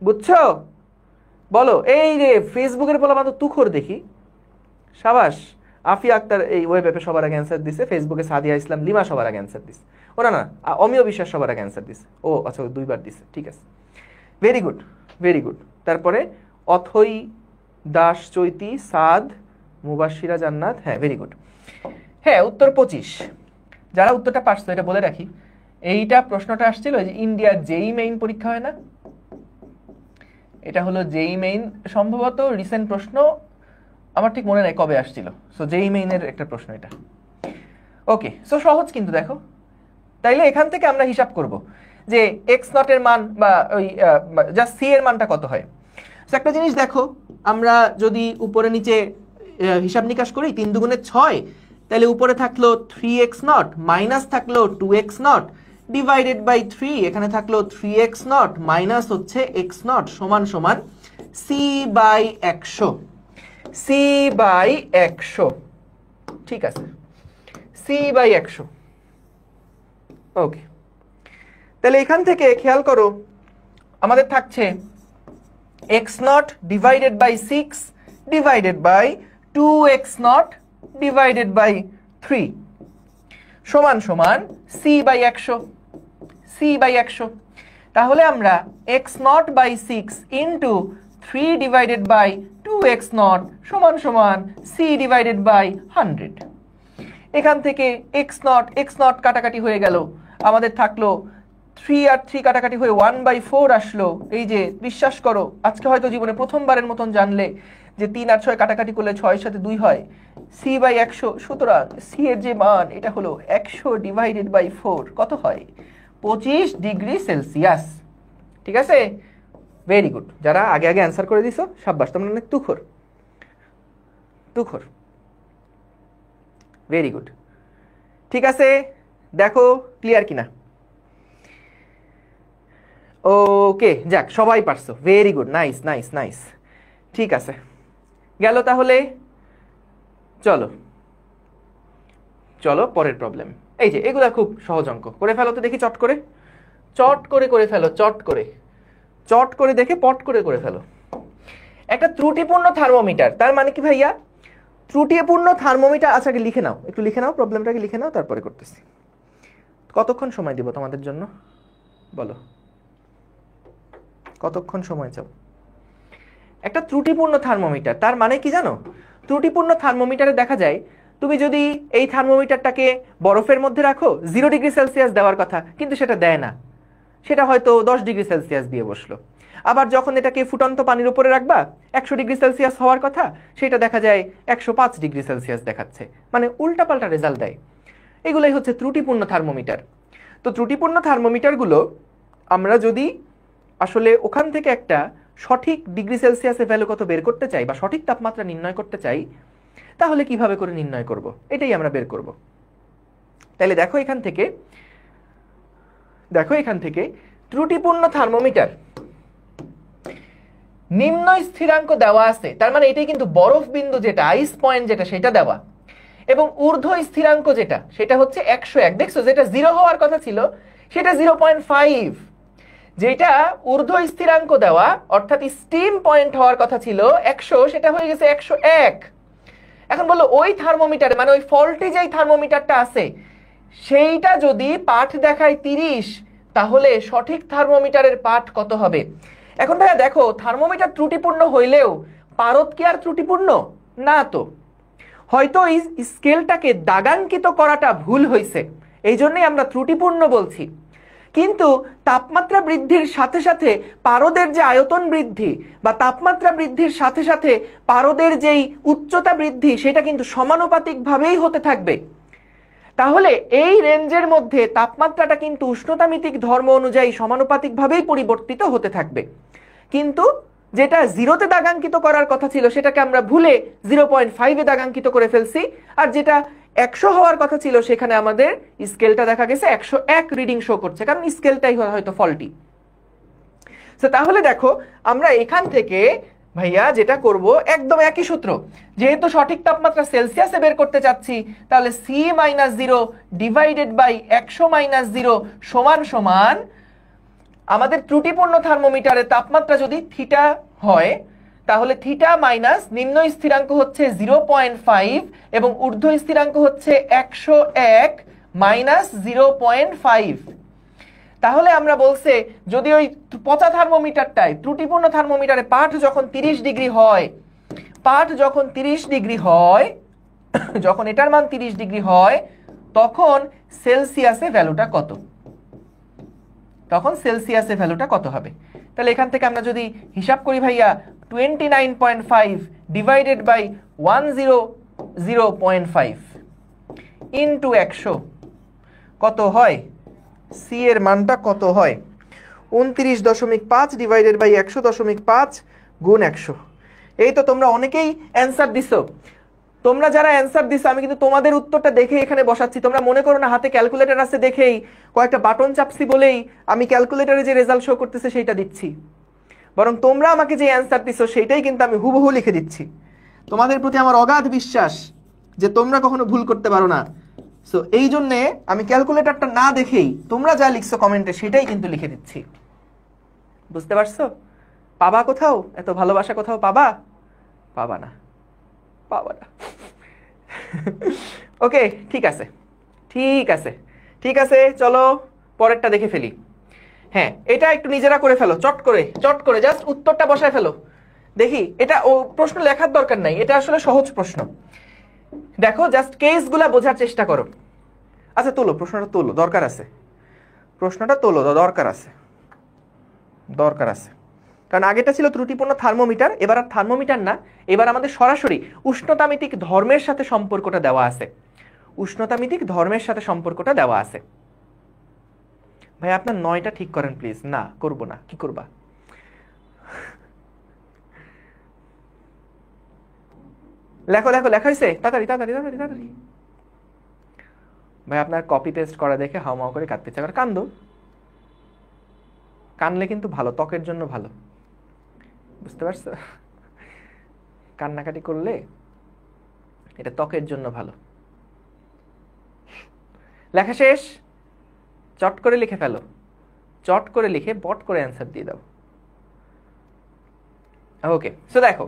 বুঝছো? বলো। এই যে ফেসবুকের বলা মাত্র তুখর দেখি, সাবাস। আফিয়া আক্তার এই ওয়েব অ্যাপে সবার আগে অ্যান্সার দিছে, ফেসবুকে সাদিয়া ইসলাম লিমা সবার আগে অ্যান্সার দিছে, ওরা না অমিয় বিশ্বাস সবার আগে অ্যান্সার দিছে। ও আচ্ছা, 2বার দিছে, ঠিক আছে, ভেরি গুড ভেরি গুড। তারপরে অথই দাস চৈতি সাদ মুবাশিরা জান্নাত, হ্যাঁ ভেরি গুড। হ্যাঁ উত্তর 25। যারা উত্তরটা পারছো এটা বলে রাখি, এইটা প্রশ্নটা আসছিল যে ইন্ডিয়ার জেই মেইন পরীক্ষা হয় না, এটা হলো জেই মেইন, সম্ভবত রিসেন্ট প্রশ্ন, আমার ঠিক মনে নাই কবে আসছিল। সো জেই মেইনের একটা প্রশ্ন এটা। ওকে, সো সহজ কিন্তু দেখো। তাইলে এখান থেকে আমরা হিসাব করব যে এক্স নট এর মান বা ওই জাস্ট সি এর মানটা কত হয়। সো একটা জিনিস দেখো, আমরা যদি উপরে নিচে হিসাব নিকাশ করি, 3 দুগুণে 6, তাহলে উপরে থাকলো 3x নট মাইনাস থাকলো 2x নট ডিভাইডেড বাই 3, এখানে থাকলো 3x নট মাইনাস হচ্ছে x নট সমান সমান c বাই 100। c বাই 100, ঠিক আছে, c বাই 100। ওকে, তাহলে এখান থেকে খেয়াল করো আমাদের থাকছে x not divided by 6 divided by 2x not divided by 3 সমান সমান c বাই 100, c বাই 100। তাহলে আমরা x not by 6 into 3 divided by 2x not সমান সমান c ডিভাইডেড বাই 100। এখান থেকে x নট কাটাকাটি হয়ে গেল, আমাদের থাকলো 3 আর 3 কাটাকাটি হয়ে 1/4 আসলো। এই যে বিশ্বাস করো আজকে হয়তো জীবনে প্রথমবারের মতন জানলে যে 3 আর 6 কাটাকাটি করলে 6 সাথে 2 হয়, c বাই 100। সুতরাং c এর যে মান এটা হলো 100 ডিভাইডেড বাই 4, কত হয়? 25 ডিগ্রি সেলসিয়াস। ঠিক আছে, ভেরি গুড। যারা আগে আগে অ্যান্সার করে দিছো সাব্বাস, তোমরা অনেক তুখর, ভেরি গুড। ঠিক আছে, দেখো ক্লিয়ার কিনা। ওকে, যাক সবাই পারছো, very good, nice nice nice. ঠিক আছে, গেল তাহলে। চলো চলো পরের প্রবলেম। এই যে এগুলা খুব সহজ অঙ্ক, করে ফেলো তো দেখি, চট করে করে ফেলো, চট করে দেখে পট করে ফেলো। একটা ত্রুটিপূর্ণ থার্মোমিটার, তার মানে কি ভাইয়া? ত্রুটিপূর্ণ থার্মোমিটার। আচ্ছা লিখে নাও, একটু লিখে নাও, প্রবলেমটাকে লিখে নাও, তারপরে করতেছি। কতক্ষণ সময় দিব তোমাদের জন্য বলো, কতক্ষণ সময় চাও? একটা ত্রুটিপূর্ণ থার্মোমিটার, তার মানে কি জানো? ত্রুটিপূর্ণ থার্মোমিটারে দেখা যায় তুমি যদি এই থার্মোমিটারটাকে বরফের মধ্যে রাখো 0 ডিগ্রি সেলসিয়াস দেওয়ার কথা, কিন্তু সেটা দেয় না, সেটা হয়তো 10 ডিগ্রি সেলসিয়াস দিয়ে বসলো। আবার যখন এটাকে ফুটন্ত পানির উপরে রাখবা 100 ডিগ্রি সেলসিয়াস হওয়ার কথা, সেটা দেখা যায় 105 ডিগ্রি সেলসিয়াস দেখাচ্ছে, মানে উল্টাপাল্টা রেজাল্ট দেয়। এগুলোই হচ্ছে ত্রুটিপূর্ণ থার্মোমিটার। তো ত্রুটিপূর্ণ থার্মোমিটারগুলো আমরা যদি আসলে ওখান থেকে একটা সঠিক ডিগ্রি সেলসিয়াসের ভ্যালু কত বের করতে চাই বা সঠিক তাপমাত্রা নির্ণয় করতে চাই, তাহলে কিভাবে করে নির্ণয় করব, এটাই আমরা বের করব। তাহলে দেখো এখান থেকে ত্রুটিপূর্ণ থার্মোমিটার নিম্ন স্থিরাঙ্ক দেওয়া আছে, তার মানে এটাই কিন্তু বরফ বিন্দু যেটা আইস পয়েন্ট যেটা সেটা দেওয়া, এবং ঊর্ধ্ব স্থিরাঙ্ক যেটা সেটা হচ্ছে 101। দেখছো যেটা 0 হওয়ার কথা ছিল সেটা 0.5, যেটা ঊর্ধ্ব স্থিরাঙ্ক দেওয়া অর্থাৎ স্টিম পয়েন্ট হওয়ার কথা ছিল 100, সেটা হয়ে গেছে 101। এখন বললো ওই থার্মোমিটারে মানে ওই ফল্টি যেই থার্মোমিটারটা আছে সেইটা যদি পাঠ দেখায় 30, তাহলে সঠিক থার্মোমিটারের পাঠ কত হবে? এখন ভাইয়া দেখো থার্মোমিটার ত্রুটিপূর্ণ হইলেও পারদ কি আর ত্রুটিপূর্ণ না? তো হয়তো এই স্কেলটাকে দাগাঙ্কিত করাটা ভুল হয়েছে, এই জন্যই আমরা ত্রুটিপূর্ণ বলছি। কিন্তু তাপমাত্রা বৃদ্ধির সাথে সাথে পারদের যে আয়তন বৃদ্ধি বা তাপমাত্রা বৃদ্ধির সাথে সাথে পারদের যেই উচ্চতা বৃদ্ধি সেটা কিন্তু সমানুপাতিকভাবেই হতে থাকবে। তাহলে এই রেঞ্জের মধ্যে তাপমাত্রাটা কিন্তু উষ্ণতামিতিক ধর্ম অনুযায়ী সমানুপাতিকভাবেই পরিবর্তিত হতে থাকবে। কিন্তু যেটা 0-তে দাগাঙ্কিত করার কথা ছিল সেটাকে আমরা ভুলে 0.5-এ দাগাঙ্কিত করে ফেলছি, আর যেটা 100 হওয়ার কথা ছিল সেখানে আমাদের স্কেলটা দেখা গেছে 101 রিডিং শো করছে, কারণ স্কেলটাই হয়তো ফল্টি। তাহলে দেখো আমরা এখান থেকে ভাইয়া যেটা করব একদম একই সূত্র, যেহেতু সঠিক তাপমাত্রা সেলসিয়াসে বের করতে চাচ্ছি, তাহলে C-0 ডিভাইডেড বাই 100 - 0 সমান আমাদের ত্রুটিপূর্ণ থার্মোমিটারের তাপমাত্রা যদি থিটা হয়, তাহলে থিটা মাইনাস নিম্ন স্থিরাঙ্ক হচ্ছে 0.5 এবং ঊর্ধ্ব স্থিরাঙ্ক হচ্ছে 101 মাইনাস 0.5। তাহলে আমরা বলছে যদি ওই পচা থার্মোমিটারটায় ত্রুটিপূর্ণ থার্মোমিটারে পাঠ যখন 30 ডিগ্রি হয়, যখন এটার মান 30 ডিগ্রি হয়, তখন সেলসিয়াসে ভ্যালুটা কত? হবে? তাহলে এখান থেকে আমরা যদি হিসাব করি ভাইয়া 29.5 ডিভাইডেড বাই 100.5 ইন্টু 100 কত হয়? সি এর মানটা কত হয়? 29.5 ডিভাইডেড বাই 100.5 গুণ 100। এই তো তোমরা অনেকেই অ্যান্সার দিছো। তোমরা যারা অ্যান্সার দিছো আমি কিন্তু তোমাদের উত্তরটা দেখে এখানে বসাচ্ছি। তোমরা মনে করো না হাতে ক্যালকুলেটর আছে দেখেই কয়েকটা বাটন চাপছি বলেই আমি ক্যালকুলেটরে যে রেজাল্ট শো করতেছে সেইটা দিচ্ছি, বরং তোমরা আমাকে যে অ্যান্সার দিছো সেইটাই কিন্তু আমি হুবহু লিখে দিচ্ছি। তোমাদের প্রতি আমার অগাধ বিশ্বাস যে তোমরা কখনো ভুল করতে পারো না। সো এই জন্যে আমি ক্যালকুলেটরটা না দেখেই তোমরা যা লিখছো কমেন্টে সেটাই কিন্তু লিখে দিচ্ছি। বুঝতে পারছো? পাবা কোথাও এত ভালোবাসা? কোথাও পাবা না। ওকে, ঠিক আছে, চলো পরেরটা দেখে ফেলি। হ্যাঁ, এটা একটু নিজেরা করে ফেলো, চট করে জাস্ট উত্তরটা বসায় ফেলো। দেখি, এটা প্রশ্ন লেখার দরকার নাই, এটা আসলে সহজ প্রশ্ন। দেখো জাস্ট কেসগুলা বোঝার চেষ্টা করো। আচ্ছা তোলো, প্রশ্নটা তোলো, দরকার আছে। কারণ আগেটা ছিল ত্রুটিপূর্ণ থার্মোমিটার, এবার আর থার্মোমিটার না, এবার আমাদের সরাসরি উষ্ণতামিতিক ধর্মের সাথে সম্পর্কটা দেওয়া আছে। ভাই আপনার 9টা ঠিক করেন প্লিজ। না, করব না, কি করবা? লেখো লেখা হয়েছে, তাড়াতাড়ি। ভাই আপনার কপি পেস্ট করা দেখে হাওমাও করে কাঁদতে ইচ্ছা করে। কানলে কিন্তু ভালো, ত্বকের জন্য ভালো, বুঝতে পারছো? কান্নাকাটি করলে এটা ত্বকের জন্য ভালো। লেখা শেষ? চট করে লিখে ফেলো, চট করে লিখে বট করে অ্যান্সার দিয়ে দাও। ওকে, সো দেখো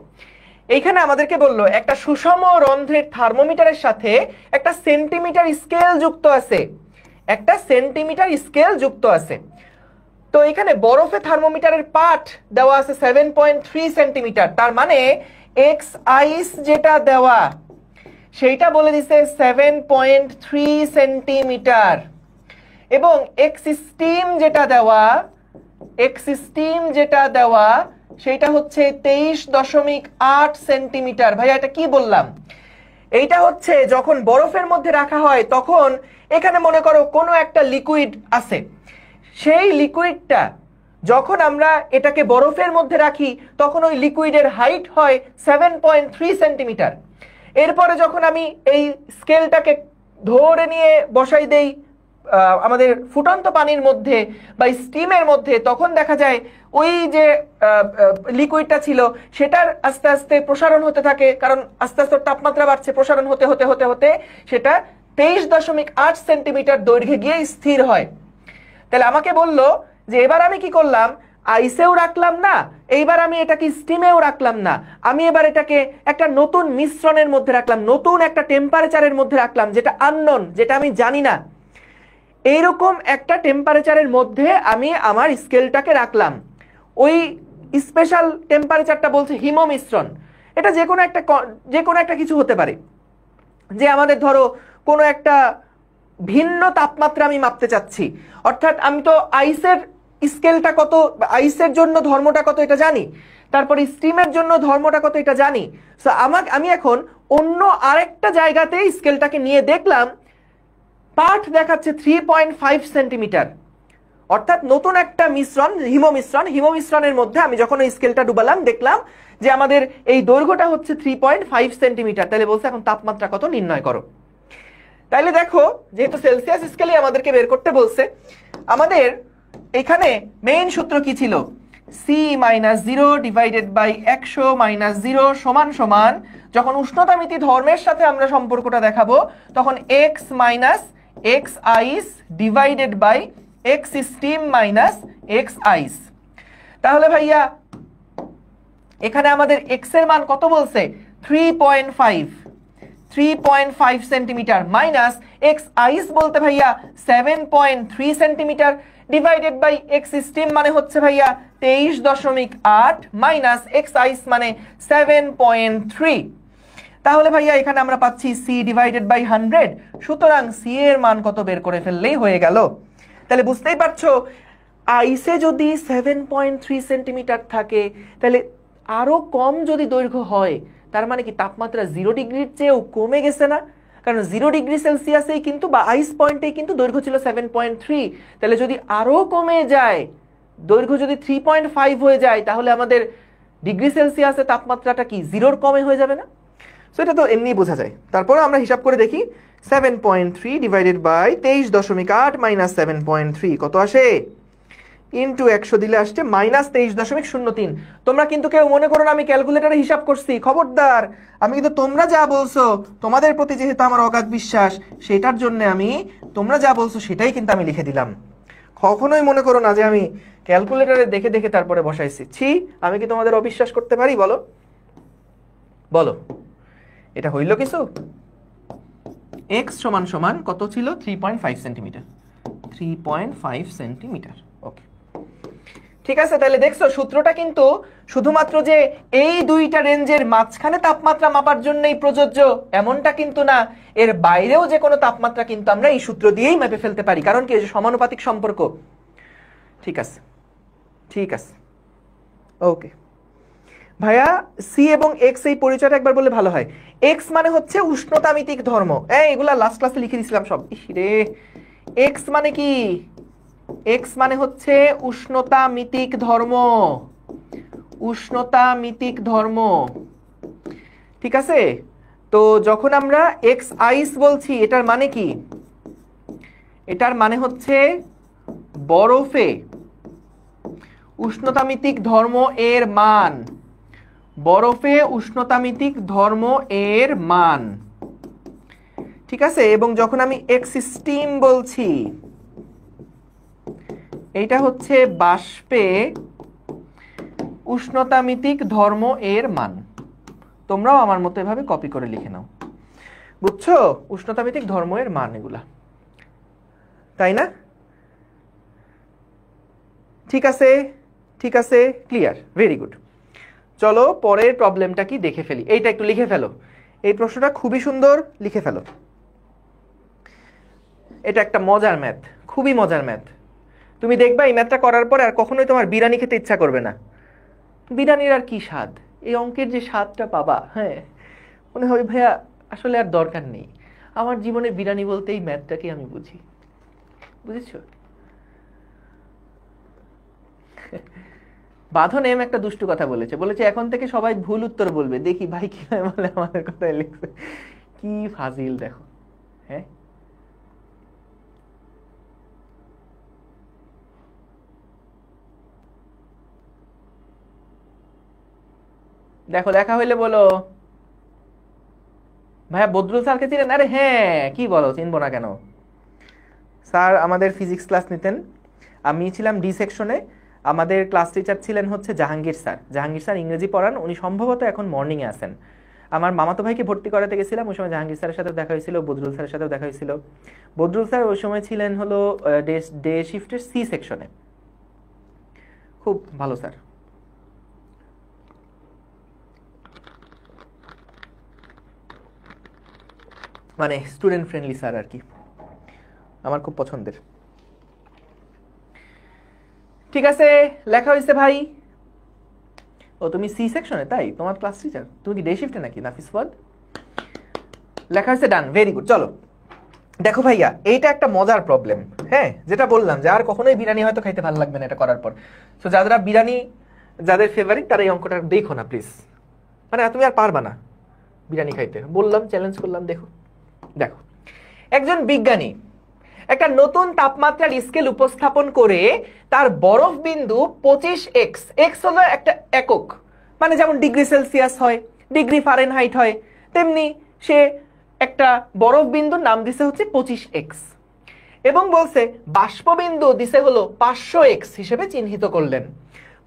এইখানে আমাদেরকে বললো একটা সুষম রন্ধ্রের থার্মোমিটারের সাথে একটা সেন্টিমিটার স্কেল যুক্ত আছে। তো এখানে বরফে থার্মোমিটারের পাঠ দেওয়া আছে 7.3 সেন্টিমিটার। তার মানে এক্স আইস যেটা দেওয়া সেইটা বলে দিছে 7.3 সেন্টিমিটার, এবং এক্স স্টিম যেটা দেওয়া সেটা হচ্ছে 23.8 সেন্টিমিটার। ভাইয়া এটা কি বললাম? এইটা হচ্ছে যখন বরফের মধ্যে রাখা হয় তখন এখানে মনে করো কোনো একটা লিকুইড আছে, সেই লিকুইডটা যখন আমরা এটাকে বরফের মধ্যে রাখি তখন ওই লিকুইডের হাইট হয় 7.3 সেন্টিমিটার। এরপরে যখন আমি এই স্কেলটাকে ধরে নিয়ে বসাই দেই আমাদের ফুটন্ত পানির মধ্যে বা স্টিমের মধ্যে, তখন দেখা যায় ওই যে লিকুইডটা ছিল সেটার আস্তে আস্তে প্রসারণ হতে থাকে, কারণ আস্তে আস্তে তাপমাত্রা বাড়ছে, প্রসারণ হতে হতে হতে হতে সেটা 23.8 সেন্টিমিটার দৈর্ঘ্যে গিয়ে স্থির হয়। তাহলে আমাকে বলল যে এবার আমি কি করলাম, আইসেও রাখলাম না, এইবার আমি এটাকে স্টিমেও রাখলাম না, আমি এবার এটাকে একটা নতুন মিশ্রণের মধ্যে রাখলাম, নতুন একটা টেম্পারেচারের মধ্যে রাখলাম, যেটা আননোন, যেটা আমি জানি না। এইরকম একটা টেম্পারেচারের মধ্যে আমি আমার স্কেলটাকে রাখলাম। ওই স্পেশাল টেম্পারেচারটা বলছে হিম মিশ্রণ। এটা যে কোনো একটা কিছু হতে পারে, যে আমাদের ধরো কোনো একটা ভিন্ন তাপমাত্রা আমি মাপতে চাচ্ছি, অর্থাৎ আমি তো আইসের স্কেলটা কত, আইসের জন্য ধর্মটা কত এটা জানি, তারপরে স্টিমের জন্য ধর্মটা কত এটা জানি। সো আমি এখন অন্য আরেকটা জায়গাতে স্কেলটাকে নিয়ে দেখলাম, পাঠ দেখাচ্ছে 3.5 সেন্টিমিটার, অর্থাৎ নতুন একটা মিশ্রণ, হিমমিশ্রণের মধ্যে আমি যখন ওই স্কেলটা ডুবালাম দেখলাম যে আমাদের এই দৈর্ঘ্যটা হচ্ছে 3.5 সেন্টিমিটার। তাহলে বলছে এখন তাপমাত্রা কত নির্ণয় করো। তাইলে দেখো, যেহেতু সেলসিয়াস স্কেলে আমাদেরকে বের করতে বলছে, আমাদের এখানে মেইন সূত্র কি ছিল? C-0 ডিভাইডেড বাই 100 - 0 সমান সমান, যখন উষ্ণতামিতি ধর্মের সাথে আমরা সম্পর্কটা দেখাবো তখন x minus x ice divided by x steam minus x ice. তাহলে ভাইয়া এখানে আমাদের x এর মান কত বলছে? 3.5 সেন্টিমিটার মাইনাস x আইস বলতে ভাইয়া 7.3 centimetre divided by x steam মানে হচ্ছে ভাইয়া 23.8 মাইনাস x আইস মানে 7.3। তাহলে ভাইয়া এখানে আমরা পাচ্ছি c ডিভাইডেড বাই 100। সুতরাং c এর মান কত বের করে ফেললেই হয়ে গেল। তাহলে বুঝতেই পারছো, আইসে যদি 7.3 সেন্টিমিটার থাকে তাহলে আরো কম যদি দৈর্ঘ্য হয়, তার মানে কি তাপমাত্রা 0 ডিগ্রির চেয়েও কমে গেছে না? কারণ 0 ডিগ্রি সেলসিয়াসেই কিন্তু বা আইস পয়েন্টেই কিন্তু দৈর্ঘ্য ছিল 7.3। তাহলে যদি আরো কমে যায়, দৈর্ঘ্য যদি 3.5 হয়ে যায়, তাহলে আমাদের ডিগ্রি সেলসিয়াসে তাপমাত্রাটা কি 0-র কমে হয়ে যাবে না? সো এটা তো এমনি বোঝা যায়। তারপরে আমরা হিসাব করে দেখি, 7.3 ডিভাইডেড বাই 23.8 মাইনাস 7.3 কত আসে? ইন্টু 100 দিলে আসছে মাইনাস 23.03। তোমরা কিন্তু কেউ মনে করো না আমি ক্যালকুলেটরে হিসাব করছি, খবরদার। আমি কিন্তু তোমরা যা বলছো, তোমাদের প্রতি যেহেতু আমার অগাধ বিশ্বাস, সেটার জন্য আমি তোমরা যা বলছো সেটাই কিন্তু আমি লিখে দিলাম। কখনোই মনে করো না যে আমি ক্যালকুলেটরে দেখে দেখে তারপরে বসাইছি। ছি, আমি কি তোমাদের অবিশ্বাস করতে পারি? বলো বলো, এটা হইল কিছু? x সমান সমান কত ছিল? 3.5 সেন্টিমিটার। 3.5 সেন্টিমিটার। ওকে, ঠিক আছে। তাহলে দেখছো সূত্রটা কিন্তু শুধুমাত্র যে এই দুইটা রেঞ্জের মাঝখানে তাপমাত্রা মাপার জন্যই প্রযোজ্য এমনটা কিন্তু না, এর বাইরেও যে কোনো তাপমাত্রা কিন্তু আমরা এই সূত্র দিয়েই মেপে ফেলতে পারি। কারণ কি, যে সমানুপাতিক সম্পর্ক। ঠিক আছে, ঠিক আছে, ওকে ভাইয়া। সি এবং এক্স এই পরিচয়টা একবার বললে ভালো হয়। এক্স মানে হচ্ছে উষ্ণতামিতিক ধর্ম। এগুলা লাস্ট ক্লাসে লিখে দিয়েছিলাম সব। ইরে, এক্স মানে কি? এক্স মানে হচ্ছে উষ্ণতামিতিক ধর্ম। উষ্ণতামিতিক ধর্ম, ঠিক আছে। তো যখন আমরা এক্স আইস বলছি, এটার মানে কি? এটার মানে হচ্ছে বরফে উষ্ণতামিতিক ধর্ম এর মান। বরফে উষ্ণতামিতিক ধর্ম এর মান, ঠিক আছে। এবং যখন আমি এক্স স্টিম বলছি, এইটা হচ্ছে বাষ্পে উষ্ণতামিতিক ধর্ম এর মান। তোমরাও আমার মতো এভাবে কপি করে লিখে নাও, বুঝছো? উষ্ণতামিতিক ধর্ম এর মান এগুলা, তাই না? ঠিক আছে, ঠিক আছে, ক্লিয়ার, ভেরি গুড। চলো পরের প্রবলেমটা কি দেখে ফেলি। এইটা একটু লিখে ফেলো। এই প্রশ্নটা খুবই সুন্দর, লিখে ফেলো। এটা একটা মজার ম্যাথ, খুবই মজার ম্যাথ। তুমি দেখবা এই ম্যাথটা করার পরে আর কখনোই তোমার বিরিয়ানি খেতে ইচ্ছা করবে না। বিরিয়ানির আর কি স্বাদ, এই অঙ্কের যে স্বাদটা পাবা, হ্যাঁ মনে হয় ভাইয়া আসলে আর দরকার নেই। আমার জীবনে বিরিয়ানি বলতে এই ম্যাথটাকে আমি বুঝি, বুঝেছো? বাঁধন এম একটা দুষ্টু কথা বলেছে, বলেছে এখন থেকে সবাই ভুল উত্তর বলবে। দেখি ভাই কি বলে, আমাদের কথায় লিখছে। কি ফাজিল দেখো। হ্যাঁ দেখো, দেখা হইলে বলো। ভাইয়া বদরুল স্যারকে চিনেন? আরে হ্যাঁ, কি বলো, চিনবো না কেন। স্যার আমাদের ফিজিক্স ক্লাস নিতেন, আমি ছিলাম ডি সেকশনে। আমাদের ক্লাস টিচার ছিলেন হচ্ছে জাহাঙ্গীর স্যার। জাহাঙ্গীর স্যার ইংরেজি পড়ান, উনি সম্ভবত এখন মর্নিংয়ে আছেন। আমার মামাতো ভাইকে ভর্তি করাতে গেছিলাম, ওই সময় জাহাঙ্গীর স্যারের সাথেও দেখা হয়েছিল, বদরুল স্যারের সাথেও দেখা হয়েছিল। বদরুল স্যার ওই সময় ছিলেন হলো ডে শিফটের সি সেকশনে, খুব ভালো স্যার। মানে স্টুডেন্ট ফ্রেন্ডলি স্যার আর কি, আমার খুব পছন্দের। ঠিক আছে, লেখা হয়েছে ভাই। ও তুমি সি সেকশনে, তাই তোমার ক্লাস টিচার? তুমি কি ডে শিফটে নাকি নাফিস ফুয়াদ? লেখা হয়েছে, ডান, ভেরি গুড। চলো দেখো ভাইয়া, এইটা একটা মজার প্রবলেম। হ্যাঁ, যেটা বললাম যে আর কখনোই বিরিয়ানি হয়তো খাইতে ভালো লাগবে না এটা করার পর। তো যারা বিরিয়ানি, যাদের ফেভারিট, তারা এই অঙ্কটা দেখো না প্লিজ। মানে তুমি আর পারবা না বিরিয়ানি খাইতে, বললাম, চ্যালেঞ্জ করলাম। দেখো দেখো, একজন বিজ্ঞানী একটা নতুন তাপমাত্রার স্কেল উপস্থাপন করে তার বরফ বিন্দু 25x, এক্স হলো একটা একক, মানে যেমন ডিগ্রি সেলসিয়াস হয়, ডিগ্রি ফারেনহাইট হয়, তেমনি সে একটা বরফ বিন্দুর নাম দিছে হচ্ছে 25x, এবং বলছে বাষ্পবিন্দু দিছে হলো 500x হিসেবে চিহ্নিত করলেন।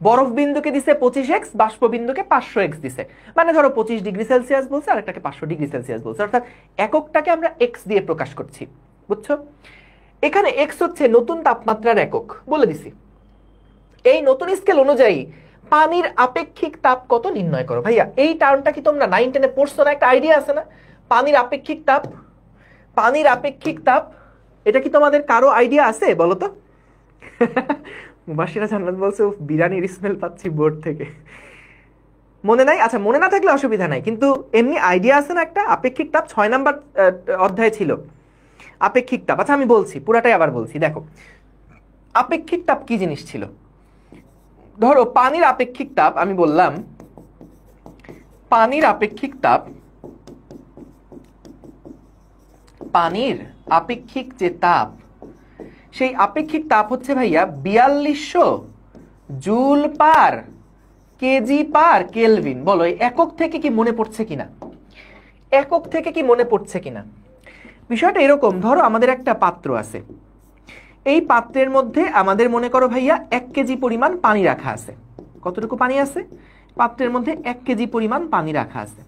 বরফ বিন্দুকে দিছে 25x, বাষ্পবিন্দুকে 500x দিছে। মানে ধরো 25 ডিগ্রি সেলসিয়াস বলছে, আর একটাকে 500 ডিগ্রি সেলসিয়াস বলছে, অর্থাৎ এককটাকে আমরা x দিয়ে প্রকাশ করছি, বুঝছো? এখানে x হচ্ছে নতুন তাপমাত্রার একক, বলে দিছি। এই নতুন স্কেল অনুযায়ী পানির আপেক্ষিক তাপ কত নির্ণয় করো। ভাইয়া এই টার্মটা কি তোমরা 9, 10-এ পড়ছো না? একটা আইডিয়া আছে না পানির আপেক্ষিক তাপ? পানির আপেক্ষিক তাপ, এটা কি তোমাদের কারো আইডিয়া আছে বলো তো? মুবাশিরা জান্নাত বলছে বিরিয়ানির স্মেল পাচ্ছি বোর্ড থেকে। মনে নাই? আচ্ছা, মনে না থাকলে অসুবিধা নাই, কিন্তু এমনি আইডিয়া আছে না একটা? আপেক্ষিক তাপ 6 নাম্বার অধ্যায়ে ছিল আপেক্ষিক তাপ। আচ্ছা আমি বলছি, পুরাটাই আবার বলছি। দেখো আপেক্ষিক তাপ কি জিনিস ছিল। ধরো পানির আপেক্ষিক তাপ, আমি বললাম পানির আপেক্ষিক তাপ, পানির আপেক্ষিক যে তাপ, সেই আপেক্ষিক তাপ হচ্ছে ভাইয়া 4200 joule per KG per kelvin. বলো এই একক থেকে কি মনে পড়ছে কিনা? একক থেকে কি মনে পড়ছে কিনা? বিষয়টা এরকম, ধরো আমাদের একটা পাত্র আছে, এই পাত্রের মধ্যে আমাদের মনে করো ভাইয়া 1 কেজি পরিমাণ পানি রাখা আছে। কতটুকু পানি আছে? পাত্রের মধ্যে 1 কেজি পরিমাণ পানি রাখা আছে।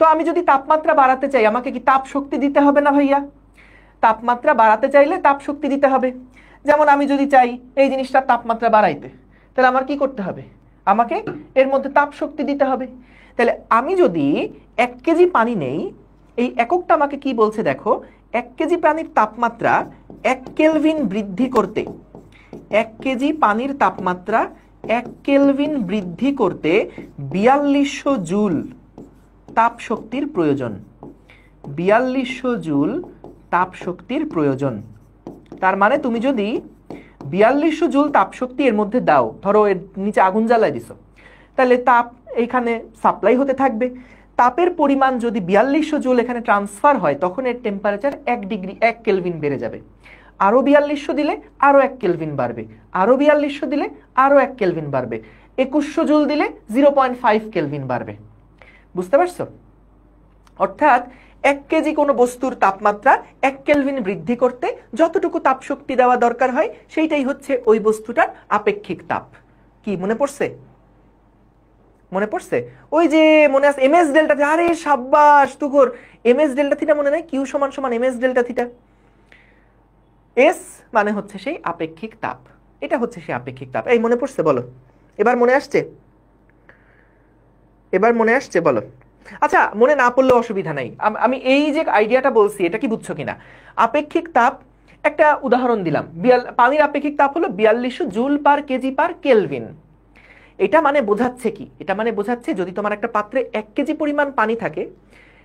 তো আমি যদি তাপমাত্রা বাড়াতে চাই, আমাকে কি তাপ শক্তি দিতে হবে না ভাইয়া? তাপমাত্রা বাড়াতে চাইলে তাপ শক্তি দিতে হবে। যেমন আমি যদি চাই এই জিনিসটার তাপমাত্রা বাড়াইতে, তাহলে আমার কি করতে হবে? আমাকে এর মধ্যে তাপ শক্তি দিতে হবে। তাহলে আমি যদি 1 কেজি পানি নেই, এই এককটা আমাকে কি বলছে দেখো, 1 কেজি পানির তাপমাত্রা 1 কেলভিন বৃদ্ধি করতে, 1 কেজি পানির তাপমাত্রা 1 কেলভিন বৃদ্ধি করতে 4200 জুল তাপ শক্তির প্রয়োজন। 4200 জুল তাপ শক্তির প্রয়োজন। তার মানে তুমি যদি 4200 জুল তাপ শক্তি এর মধ্যে দাও, ধরো এর নিচে আগুন জ্বালায় দিছো, তাহলে তাপ এইখানে সাপ্লাই হতে থাকবে। তাপের পরিমাণ যদি 4200 জুল এখানে ট্রান্সফার হয়, তখন এর টেম্পারেচার 1 কেলভিন বেড়ে যাবে। আরো 4200 দিলে আরো 1 কেলভিন বাড়বে, আরো 4200 দিলে আরো 1 কেলভিন বাড়বে, 2100 জুল দিলে 0.5 কেলভিন বাড়বে। বুঝতে পারছো? অর্থাৎ 1 কেজি কোনো বস্তুর তাপমাত্রা 1 কেলভিন বৃদ্ধি করতে যতটুকু তাপ শক্তি দেওয়া দরকার হয়, সেইটাই হচ্ছে ওই বস্তুটার আপেক্ষিক তাপ। কি মনে পড়ছে? মনে পড়ছে? ওই যে মনে আছে এমএস ডেল্টা, আরে সাব্বাস তুকর, এমএস ডেল্টা থিটা মনে নাই? কিউ সমান সমান এমএস ডেল্টা থিটা। এস মানে হচ্ছে সেই আপেক্ষিক তাপ, এটা হচ্ছে সেই আপেক্ষিক তাপ। এই মনে পড়ছে? বলো, এবার মনে আসছে? এবার মনে আসছে? বলো। আচ্ছা মনে না পড়লে অসুবিধা নাই, আমি এই যে আইডিয়াটা বলছি এটা কি বুঝছো কিনা? আপেক্ষিক তাপ, একটা উদাহরণ দিলাম, পানির আপেক্ষিক তাপ হলো 4200 joule per KG per kelvin. এটা মানে বোঝাচ্ছে কি? এটা মানে বোঝাচ্ছে যদি তোমার একটা পাত্রে 1 কেজি পরিমাণ পানি থাকে,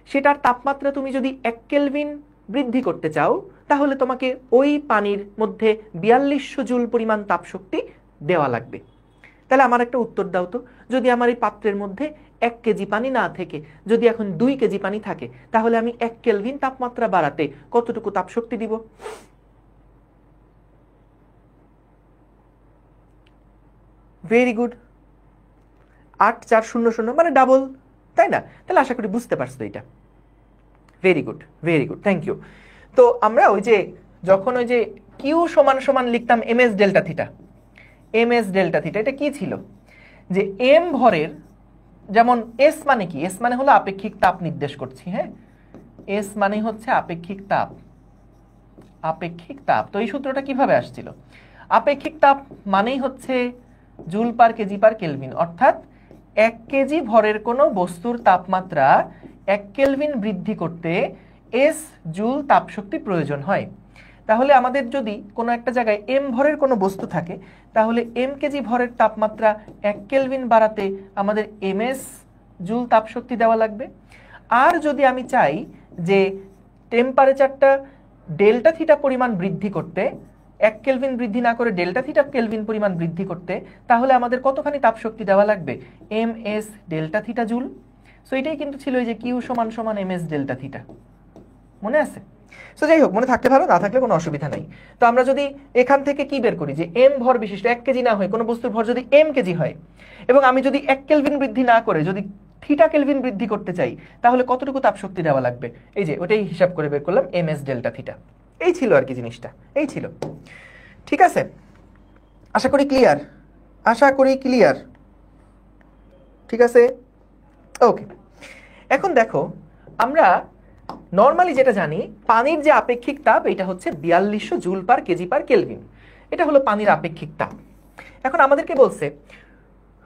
সেটার তাপমাত্রা তুমি যদি 1 কেলভিন বৃদ্ধি করতে চাও, তাহলে তোমাকে ওই পানির মধ্যে 4200 জুল পরিমাণ তাপশক্তি দেওয়া লাগবে। তাহলে আমার একটা উত্তর দাও তো, যদি আমার এই পাত্রের মধ্যে 1 কেজি পানি না থেকে যদি এখন 2 কেজি পানি থাকে, তাহলে আমি 1 কেলভিন তাপমাত্রা বাড়াতে কতটুকু তাপশক্তি দিব? ভেরি গুড, 8400 মানে ডাবল, তাই না? তাহলে আশা করি বুঝতে পারছো এটা। Very good, very good, thank you. তো আমরা ওই যে যখন ওই যে কিউ সমান সমান লিখতাম m s delta theta, m s delta theta, এটা কি ছিল? যে এম ভরের, যেমন এস মানে কি? এস মানে হলো আপেক্ষিক তাপ নির্দেশ করছি, হ্যাঁ, এস মানে হচ্ছে আপেক্ষিক তাপ, আপেক্ষিক তাপ। তো এই সূত্রটা কিভাবে আসছিল? আপেক্ষিক তাপ মানেই হচ্ছে joule per KG per kelvin, অর্থাৎ 1 কেজি ভরের কোনো বস্তুর তাপমাত্রা 1 কেলভিন বৃদ্ধি করতে এস জুল তাপশক্তি প্রয়োজন হয়। তাহলে আমাদের যদি কোনো একটা জায়গায় এম ভরের কোনো বস্তু থাকে, তাহলে এম কেজি ভরের তাপমাত্রা 1 কেলভিন বাড়াতে আমাদের এমএস জুল তাপশক্তি দেওয়া লাগবে। আর যদি আমি চাই যে টেম্পারেচারটা ডেল্টা থিটা পরিমাণ বৃদ্ধি করতে, 1 কেলভিন বৃদ্ধি না করে ডেল্টা থিটা কেলভিন পরিমাণ বৃদ্ধি করতে, তাহলে আমাদের কতখানি তাপশক্তি দেওয়া লাগবে? M s delta theta joule. So এটাই কিন্তু ছিল যে কিউ সমান সমান এম এস ডেল্টা থিটা, মনে আছে? সো যাই হোক, মনে থাকতে ভালো, না থাকলে কোনো অসুবিধা নাই। তো আমরা যদি এখান থেকে কি বের করি, যে এম ভর বিশিষ্ট 1 কেজি না হয় কোনো বস্তুর ভর যদি এম কেজি হয়, এবং আমি যদি 1 কেলভিন বৃদ্ধি না করে যদি থিটা কেলভিন বৃদ্ধি করতে চাই, তাহলে কতটুকু তাপশক্তি দেওয়া লাগবে? এই যে ওটাই হিসাব করে বের করলাম, এম এস ডেল্টা থিটা। এই ছিল আর কি জিনিসটা, এই ছিল। ঠিক আছে, আশা করি ক্লিয়ার, আশা করি ক্লিয়ার। ঠিক আছে, ওকে। এখন দেখো, আমরা নর্মালি যেটা জানি, পানির যে আপেক্ষিক তাপ এটা হচ্ছে 4200 joule per KG per kelvin, এটা হলো পানির আপেক্ষিক তাপ। এখন আমাদেরকে বলছে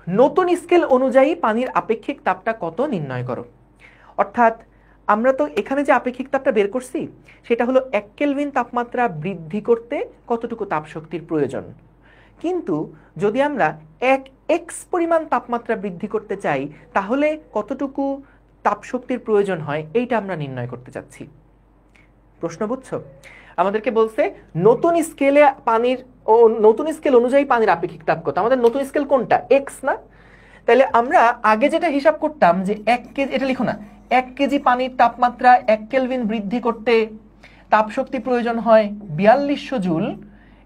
নতুন স্কেল অনুযায়ী পানির আপেক্ষিক তাপটা কত নির্ণয় করো। অর্থাৎ আমরা তো এখানে যে আপেক্ষিক তাপটা বের করছি সেটা হলো 1 কেলভিন তাপমাত্রা বৃদ্ধি করতে কতটুকু তাপশক্তির প্রয়োজন, কিন্তু যদি আমরা 1x পরিমাণ তাপমাত্রা বৃদ্ধি করতে চাই, তাহলে কতটুকু তাপশক্তির প্রয়োজন হয়, এইটা আমরা নির্ণয় করতে চাচ্ছি। প্রশ্ন বুঝছো? আমাদেরকে বলছে নতুন স্কেলে পানির, ও নতুন স্কেল অনুযায়ী পানির আপেক্ষিক তাপ কত। আমাদের নতুন স্কেল কোনটা? এক্স না? তাহলে আমরা আগে যেটা হিসাব করতাম যে 1 কেজি, এটা লিখো না, 1 কেজি পানির তাপমাত্রা 1 কেলভিন বৃদ্ধি করতে তাপশক্তি প্রয়োজন হয় 4200 জুল।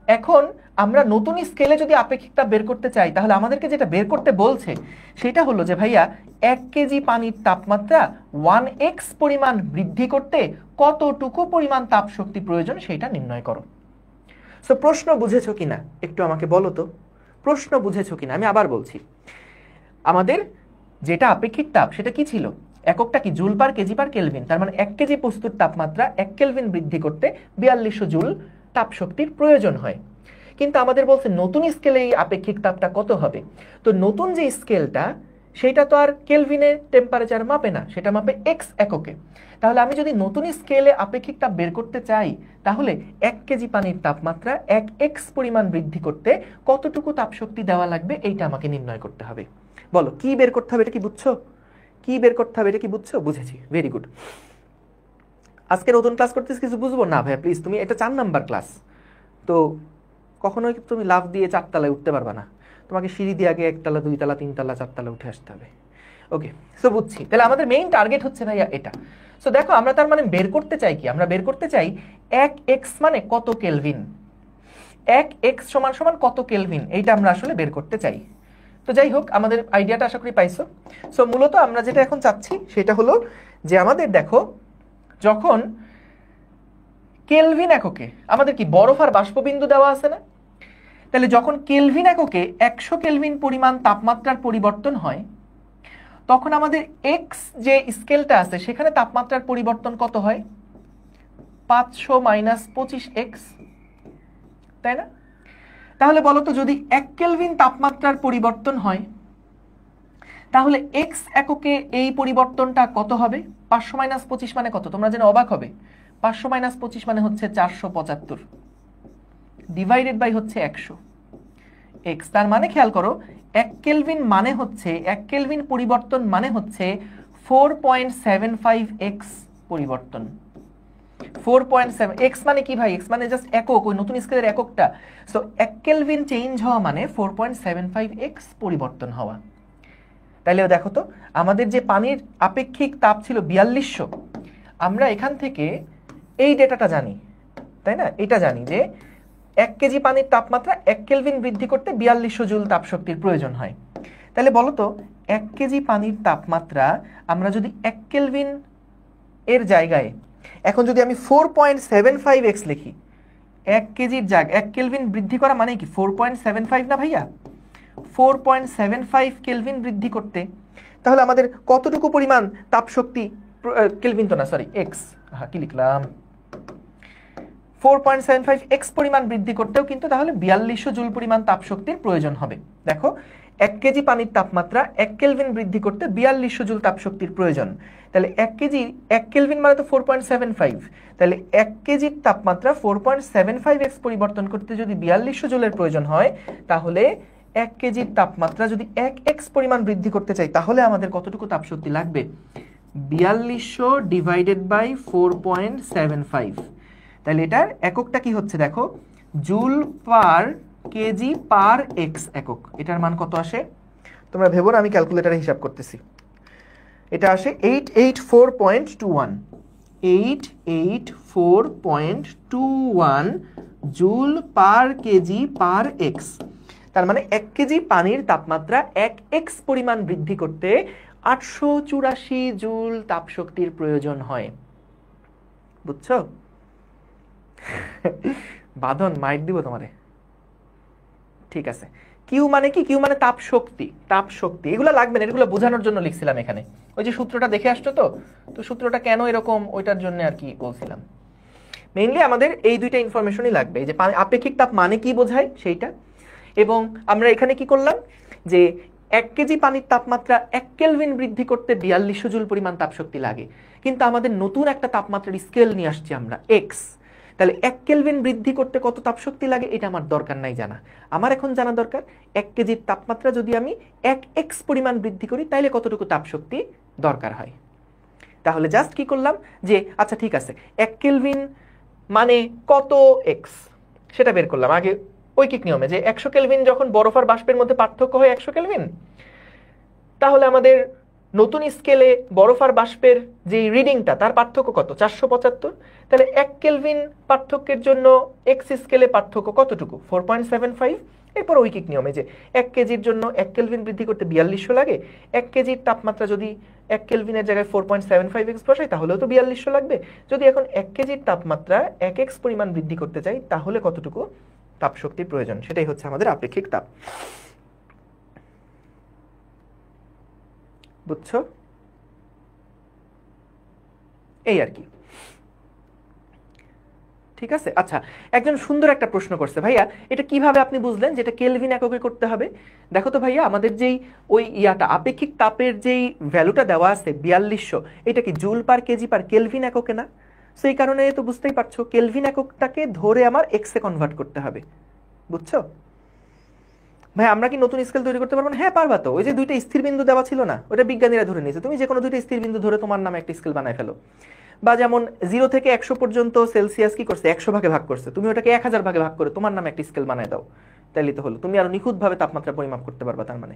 এখন আমরা নতুন স্কেলে যদি আপেক্ষিক তাপ বের করতে চাই, তাহলে আমাদেরকে যেটা বের করতে বলছে সেটা হলো যে ভাইয়া 1 কেজি পানির তাপমাত্রা 1x পরিমাণ বৃদ্ধি করতে কতটুকু পরিমাণ তাপশক্তি প্রয়োজন সেটা নির্ণয় করো। সো প্রশ্ন বুঝেছো কিনা একটু আমাকে বলো তো, প্রশ্ন বুঝেছো কিনা? আমি আবার বলছি, আমাদের যেটা আপেক্ষিক তাপ সেটা কি ছিল? এককটা কি? Joule per KG per kelvin. তার মানে 1 কেজি বস্তুর তাপমাত্রা 1 কেলভিন বৃদ্ধি করতে 4200 জুল তাপশক্তির প্রয়োজন হয়। কিন্তু আমাদের বলছে নতুন স্কেলে এই আপেক্ষিক তাপটা কত হবে। তো নতুন যে স্কেলটা সেটা তো আর কেলভিনে টেম্পারেচার মাপে না, সেটা মাপে এক্স এককে। তাহলে আমি যদি নতুন স্কেলে আপেক্ষিক তাপ বের করতে চাই, তাহলে 1 কেজি পানির তাপমাত্রা 1x পরিমাণ বৃদ্ধি করতে কতটুকু তাপশক্তি দেওয়া লাগবে এইটা আমাকে নির্ণয় করতে হবে। বলো কি বের করতে হবে, এটা কি বুঝছো? কি বের করতে হবে এটা কি বুঝছো? বুঝেছি, ভেরি গুড। আজকে নতুন ক্লাস করতেছ, কিছু বুঝবো না ভাইয়া প্লিজ, তুমি এটা 4 নাম্বার ক্লাস, তো কখনোই তুমি লাফ দিয়ে 4 তলায় উঠতে পারবে না, তোমাকে সিঁড়ি দিয়ে আগে 1 তলা 2 তলা 3 তলা 4 তলা উঠে আসতে হবে। ওকে, সো বুঝছি। তাহলে আমাদের মেইন টার্গেট হচ্ছে ভাইয়া এটা। সো দেখো আমরা তার মানে বের করতে চাই কি? আমরা বের করতে চাই 1x মানে কত কেলভিন, 1x সমান সমান কত কেলভিন, এইটা আমরা আসলে বের করতে চাই। তো যাই হোক, আমাদের আইডিয়াটা আশা করি পাইছো। সো মূলত আমরা যেটা এখন চাচ্ছি সেটা হলো যে আমাদের দেখো, যখন কেলভিন এককে আমাদের কি বরফ আর বাষ্পবিন্দু দেওয়া আছে না, তাহলে যখন কেলভিন এককে 100 কেলভিন পরিমাণ তাপমাত্রার পরিবর্তন হয়, তখন আমাদের এক্স যে স্কেলটা আছে সেখানে তাপমাত্রার পরিবর্তন কত হয়? 500 মাইনাস 25x, তাই না? তাহলে বলো তো, যদি 1 কেলভিন তাপমাত্রার পরিবর্তন হয়, তাহলে এক্স এককে এই পরিবর্তনটা কত হবে? 500 মাইনাস 25 মানে কত? তোমরা জেনে অবাক হবে। 500 মাইনাস 25 মানে হচ্ছে 475 ডিভাইডেড বাই হচ্ছে 100 এক্স। তার মানে খেয়াল করো, 1 কেলভিন মানে হচ্ছে 1 কেলভিন পরিবর্তন মানে হচ্ছে 4.75 এক্স পরিবর্তন। 4.7 এক্স মানে কি ভাই? এক্স মানে জাস্ট একক, ওই নতুন স্কেলের এককটা। সো 1 কেলভিন চেঞ্জ হওয়া মানে 4.75 এক্স পরিবর্তন হওয়া। তাইলে দেখো তো, আমাদের যে পানির আপেক্ষিক তাপ ছিল 4200, আমরা এখান থেকে এই ডেটাটা জানি, তাই না? এটা জানি যে 1 কেজি পানির তাপমাত্রা 1 কেলভিন বৃদ্ধি করতে 4200 জুল তাপশক্তির প্রয়োজন হয়। তাহলে বলো তো, 1 কেজি পানির তাপমাত্রা আমরা যদি 1 কেলভিন এর জায়গায় এখন যদি আমি 4.75x লিখি, 1 কেজির জায়গায় 1 কেলভিন বৃদ্ধি করা মানে কি 4.75 না ভাইয়া? 4.75 কেলভিন বৃদ্ধি করতে তাহলে আমাদের কতটুকু পরিমাণ তাপশক্তি, কেলভিন তো না, সরি এক্স, কি লিখলাম, 4.75 এক্স পরিমাণ বৃদ্ধি করতেও কিন্তু তাহলে 4200 জুল পরিমাণ তাপশক্তির প্রয়োজন হবে। দেখো, 1 কেজি পানির তাপমাত্রা 1 কেলভিন বৃদ্ধি করতে 4200 জুল তাপশক্তির প্রয়োজন। তাহলে 1 কেলভিন মানে তো 4.75, তাহলে 1 কেজির তাপমাত্রা 4.75 এক্স পরিবর্তন করতে যদি 4200 জুলের প্রয়োজন হয়, তাহলে 1 কেজির তাপমাত্রা যদি 1 এক্স পরিমাণ বৃদ্ধি করতে চাই, তাহলে আমাদের কতটুকু তাপশক্তি লাগবে? 4200 ডিভাইডেড বাই 4.75। তাহলে এটার এককটা কি হচ্ছে দেখো, joule per KG power x একক। এটার মান কত আসে তোমরা ভেবো না, আমি ক্যালকুলেটরে হিসাব করতেছি। এটা আসে 884.21, 884.21 joule per KG power x. তার মানে 1 কেজি পানির তাপমাত্রা 1 এক্স পরিমাণ বৃদ্ধি করতে 884 জুল তাপশক্তির প্রয়োজন হয়। বুঝছো? বাঁধন মাইট দিব তোমারে। ঠিক আছে, কিউ মানে কি? কিউ মানে তাপ শক্তি। তাপ শক্তি এগুলো লাগবে না, এগুলো বোঝানোর জন্য লিখছিলাম এখানে। ওই যে সূত্রটা দেখে আসছো তো, তো সূত্রটা কেন এরকম ওইটার জন্য আর কি বলছিলাম। মেইনলি আমাদের এই দুইটা ইনফরমেশনই লাগবে, যে আপেক্ষিক তাপ মানে কি বোঝায় সেইটা। এবং আমরা এখানে কি করলাম, যে 1 কেজি পানির তাপমাত্রা 1 কেলভিন বৃদ্ধি করতে 4200 জুল পরিমাণ তাপশক্তি লাগে, কিন্তু আমাদের নতুন একটা তাপমাত্রার স্কেল নিয়ে আসছি আমরা, এক্স। তাহলে 1 কেলভিন বৃদ্ধি করতে কত তাপশক্তি লাগে এটা আমার দরকার নাই জানা। আমার এখন জানা দরকার 1 কেজির তাপমাত্রা যদি আমি 1 এক্স পরিমাণ বৃদ্ধি করি, তাহলে কতটুকু তাপশক্তি দরকার হয়। তাহলে জাস্ট কি করলাম, যে আচ্ছা ঠিক আছে 1 কেলভিন মানে কত এক্স সেটা বের করলাম আগে ঐকিক নিয়মে, যে 100 কেলভিন যখন বরফ আর বাষ্পের মধ্যে পার্থক্য হয় 100 কেলভিন, তাহলে আমাদের নতুন স্কেলে বরফ আর বাষ্পের যে রিডিংটা তার পার্থক্য কত? 475। তাহলে 1 কেলভিন পার্থক্যের জন্য এক্স স্কেলে পার্থক্য কতটুকু? 4.75। এরপর ঐকিক নিয়মে যে 1 কেজির জন্য 1 কেলভিন বৃদ্ধি করতে 4200 লাগে, 1 কেজির তাপমাত্রা যদি 1 কেলভিনের জায়গায় 4.75 এক্স বসাই তাহলেও তো 4200 লাগবে। যদি এখন 1 কেজির তাপমাত্রা 1 এক্স পরিমাণ বৃদ্ধি করতে চাই, তাহলে কতটুকু তাপশক্তির প্রয়োজন? সেটাই হচ্ছে আমাদের আপেক্ষিক তাপ। বুঝছো? এই আর কি। ঠিক আছে, আচ্ছা একজন সুন্দর একটা প্রশ্ন করছে, ভাইয়া এটা কিভাবে আপনি বুঝলেন যে এটা কেলভিন এককে করতে হবে? দেখো তো ভাইয়া, আমাদের যেই ওই ইয়াটা আপেক্ষিক তাপের যেই ভ্যালুটা দেওয়া আছে 4200, এটা কি joule per KG per kelvin এককে না? সেই কারণে তো বুঝতেই পারছো কেলভিন এককটাকে ধরে আমার এক্সে কনভার্ট করতে হবে। বুঝছো ভাই? আমরা কি নতুন স্কেল তৈরি করতে পারবো না? হ্যাঁ পারবা তো। ওই যে দুইটা স্থির বিন্দু দেওয়া ছিল না, ওটা বিজ্ঞানীরা ধরে নিয়েছে। তুমি যে কোনো দুইটা স্থির বিন্দু ধরে তোমার নামে একটা স্কেল বানায় ফেলো। বা যেমন 0 থেকে 100 পর্যন্ত সেলসিয়াস কি করছে, 100 ভাগে ভাগ করছে, তুমি ওটাকে 1000 ভাগে ভাগ করে তোমার নামে একটা স্কেল বানায় দাও, তাইলে তো হলো। তুমি আরো নিখুঁতভাবে তাপমাত্রা পরিমাপ করতে পারবা তার মানে।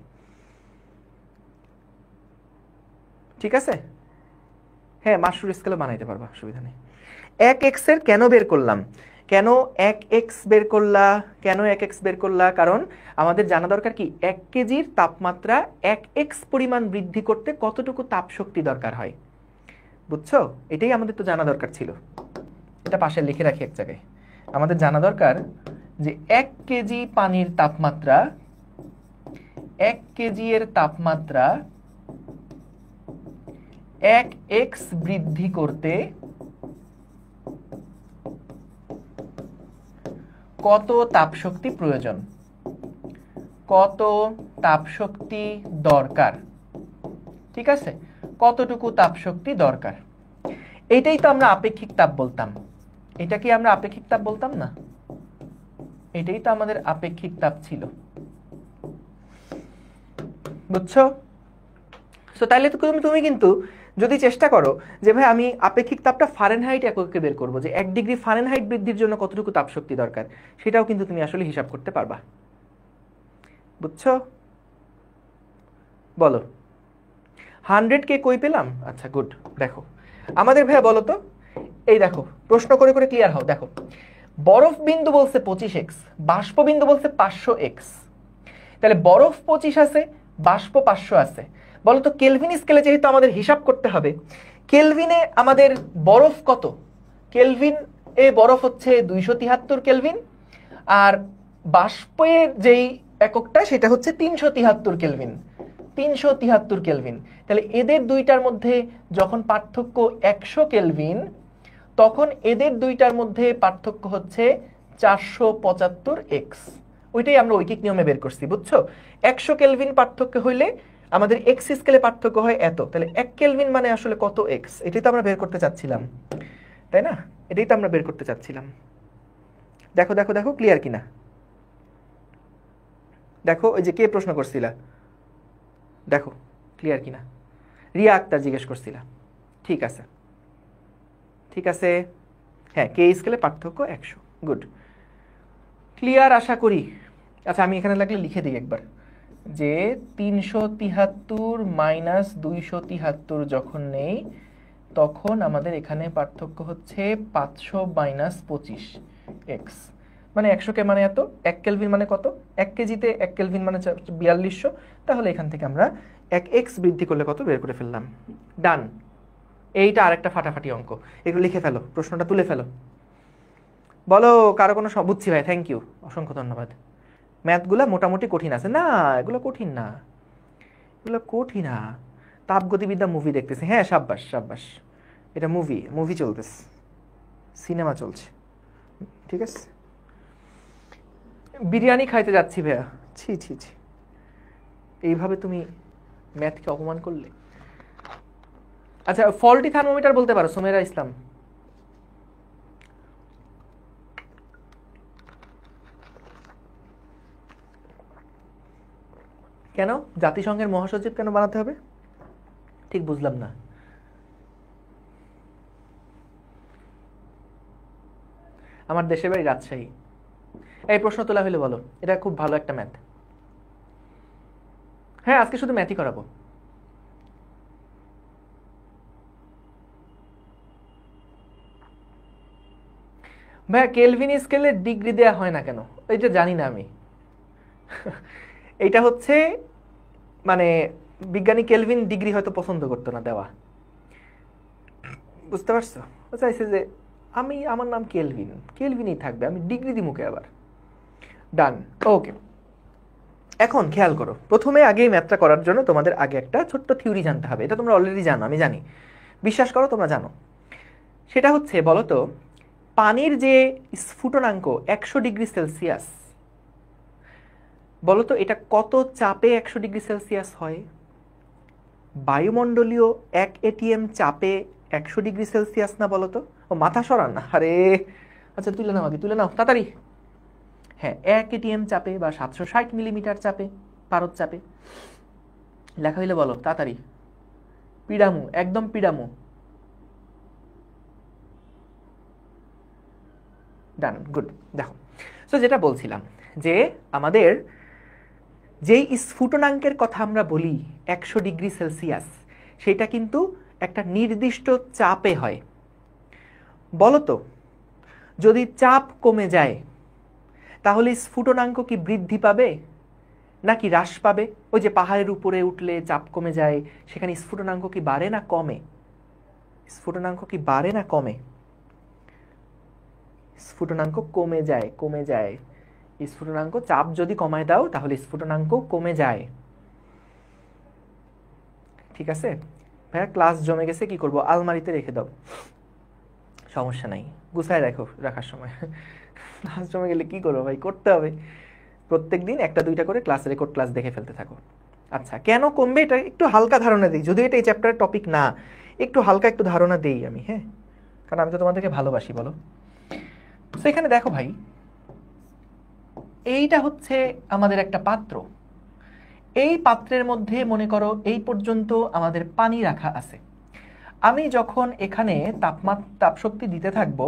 ঠিক আছে, হ্যাঁ মাশরুর স্কেলও বানাইতে পারবা, অসুবিধা নেই। 1 এক্স এর কেন বের করলাম? কেন 1 এক্স বের করলা? কেন 1 এক্স বের করলা? কারণ আমাদের জানা দরকার কি 1 কেজির তাপমাত্রা 1 এক্স পরিমাণ বৃদ্ধি করতে কতটুকু তাপ শক্তি দরকার হয়। বুঝছো? এটাই আমাদের তো জানা দরকার ছিল। এটা পাশে লিখে রাখি এক জায়গায়। আমাদের জানা দরকার যে 1 কেজি পানির তাপমাত্রা 1 কেজি এর তাপমাত্রা 1 এক্স বৃদ্ধি করতে কত তাপশক্তি প্রয়োজন, কত তাপশক্তি দরকার। ঠিক আছে, কতটুকু তাপ শক্তি দরকার। এইটাই তো আমরা আপেক্ষিক তাপ বলতাম। এটা কি আমরা আপেক্ষিক তাপ বলতাম না? এটাই তো আমাদের আপেক্ষিক তাপ ছিল, বুঝছো? সো তাইলে তো তুমি কিন্তু যদি চেষ্টা করো যে ভাই আমি আপেক্ষিক তাপটা ফারেনহাইট এককে বের করবো, যে 1 ডিগ্রি ফারেনহাইট বৃদ্ধির জন্য কতটুকু তাপ শক্তি দরকার, সেটাও কিন্তু তুমি আসলে হিসাব করতে পারবা, বুঝছো? বলো 100 কে কই পেলাম? আচ্ছা গুড। দেখো আমাদের ভাইয়া বলো তো, এই দেখো প্রশ্ন করে করে ক্লিয়ার হও। দেখো বরফ বিন্দু বলছে 25x, বাষ্প বিন্দু বলছে 500x। তাহলে বরফ 25 আছে, বাষ্প 500 আছে। বলো তো কেলভিন স্কেলে যেহেতু আমাদের হিসাব করতে হবে, কেলভিনে আমাদের বরফ কত? কেলভিন এ বরফ হচ্ছে 273 কেলভিন, আর বাষ্পের যেই এককটা সেটা হচ্ছে 373 কেলভিন। 373 কেলভিন। তাহলে এদের দুইটার মধ্যে যখন পার্থক্য 100 কেলভিন, তখন এদের দুইটার মধ্যে পার্থক্য হচ্ছে 475x। ওইটাই আমরা ঐকিক নিয়মে বের করছি, বুঝছো? 100 কেলভিন পার্থক্য হইলে আমাদের এক্স স্কেলে পার্থক্য হয় এত, তাহলে 1 কেলভিন মানে আসলে কত এক্স, এটাই তো আমরা বের করতে চাচ্ছিলাম, তাই না? এটাই তো আমরা বের করতে চাচ্ছিলাম। দেখো দেখো দেখো ক্লিয়ার কিনা দেখো, ওই যে কে প্রশ্ন করছিলা, দেখো ক্লিয়ার কিনা। রিয়া আক্তার জিজ্ঞেস করছিলা, ঠিক আছে ঠিক আছে, হ্যাঁ কে স্কেলে পার্থক্য 100। গুড, ক্লিয়ার আশা করি। আচ্ছা আমি এখানে লাগলে লিখে দিই একবার, যে 373 মাইনাস 273 যখন নেই, তখন আমাদের এখানে পার্থক্য হচ্ছে 500 মাইনাস 25x। মানে 100 কে মানে এত, 1 কেলভিন মানে কত? 1 কেজিতে 1 কেলভিন মানে 4200। তাহলে এখান থেকে আমরা 1x বৃদ্ধি করলে কত বের করে ফেললাম। ডান। এইটা আরেকটা ফাটাফাটি অঙ্ক, এগুলো লিখে ফেলো, প্রশ্নটা তুলে ফেলো। বলো কারো কোনো বুঝছি ভাই, থ্যাংক ইউ, অসংখ্য ধন্যবাদ। ম্যাথগুলো মোটামুটি কঠিন আছে না? এগুলো কঠিন না, এগুলো কঠিন না। তাপগতিবিদ্যা মুভি দেখতেছি, হ্যাঁ সাব্বাস সাব্বাস, এটা মুভি চলতেছে, সিনেমা চলছে, ঠিক আছে। বিরিয়ানি খাইতে যাচ্ছি ভাইয়া, ছি ছি ছি, এইভাবে তুমি ম্যাথকে অপমান করলে। আচ্ছা ফল্টি থার্মোমিটার বলতে পারো সুমেরা ইসলাম? কেন জাতিসংঘের মহাসচিব কেন বানাতে হবে? ঠিক বুঝলাম না। আমার দেশের বাড়ি রাজশাহী। এই প্রশ্ন তোলা হলে বলো, এটা খুব ভালো একটা ম্যাথ। হ্যাঁ আজকে শুধু ম্যাথই করাবো। ভাইয়া কেলভিন স্কেলে ডিগ্রি দেয়া হয় না কেন? এইটা জানি না আমি। এইটা হচ্ছে মানে বিজ্ঞানী কেলভিন ডিগ্রি হয়তো পছন্দ করতো না দেওয়া, বুঝতে পারছো? ও চাইছে যে আমার নাম কেলভিন, কেলভিনই থাকবে, আমি ডিগ্রি দি মুখে আবার। ডান, ওকে। এখন খেয়াল করো, প্রথমে আগে ম্যাথটা করার জন্য তোমাদের আগে একটা ছোট্ট থিওরি জানতে হবে। এটা তোমরা অলরেডি জানো, আমি জানি, বিশ্বাস করো তোমরা জানো। সেটা হচ্ছে বলো তো, পানির যে স্ফুটনাঙ্ক 100 ডিগ্রি সেলসিয়াস, বলো তো এটা কত চাপে 100 ডিগ্রি সেলসিয়াস হয়? বায়ুমণ্ডলীয় 1 ATM চাপে 100 ডিগ্রি সেলসিয়াস না? বলো তো। ও মাথা সরান, আরে আচ্ছা তুলে নাও, আগে তুলে নাও তাড়াতাড়ি। হ্যাঁ 1 ATM চাপে বা 760 মিলিমিটার চাপে, পারদ চাপে। লেখা হইলে বলো তাড়াতাড়ি। পিডামু, একদম পিডামু। ডান, গুড। দেখো সো যেটা বলছিলাম, যে আমাদের যেই স্ফুটনাঙ্কের কথা আমরা বলি 100 ডিগ্রি সেলসিয়াস, সেটা কিন্তু একটা নির্দিষ্ট চাপে হয়। বলতো যদি চাপ কমে যায় তাহলে স্ফুটনাঙ্ক কি বৃদ্ধি পাবে নাকি হ্রাস পাবে? ওই যে পাহাড়ের উপরে উঠলে চাপ কমে যায়, সেখানে স্ফুটনাঙ্ক কি বাড়ে না কমে? স্ফুটনাঙ্ক কি বাড়ে না কমে? স্ফুটনাঙ্ক কমে যায়, কমে যায়। স্ফুটনাঙ্ক চাপ যদি কমায় দাও তাহলে স্ফুটনাঙ্ক কমে যায়, ঠিক আছে? ভাইয়া ক্লাস জমে গেছে, কি করব? আলমারিতে রেখে দাও, সমস্যা নাই, গুছায় রাখো রাখার সময়। ক্লাস জমে গেলে কি করবো ভাই, করতে হবে। প্রত্যেক দিন একটা দুইটা করে ক্লাস রেকর্ড ক্লাস দেখে ফেলতে থাকো, আচ্ছা, কেন কমবে এটা একটু হালকা ধারণা দিই, যদিও এটা এই চ্যাপ্টারের টপিক না, একটু হালকা একটু ধারণা দেই আমি, হ্যাঁ, কারণ আমি তো তোমাদেরকে ভালোবাসি, বলো। তো এখানে দেখো ভাই, এইটা হচ্ছে আমাদের একটা পাত্র। এই পাত্রের মধ্যে মনে করো এই পর্যন্ত আমাদের পানি রাখা আছে। আমি যখন এখানে তাপশক্তি দিতে থাকবো,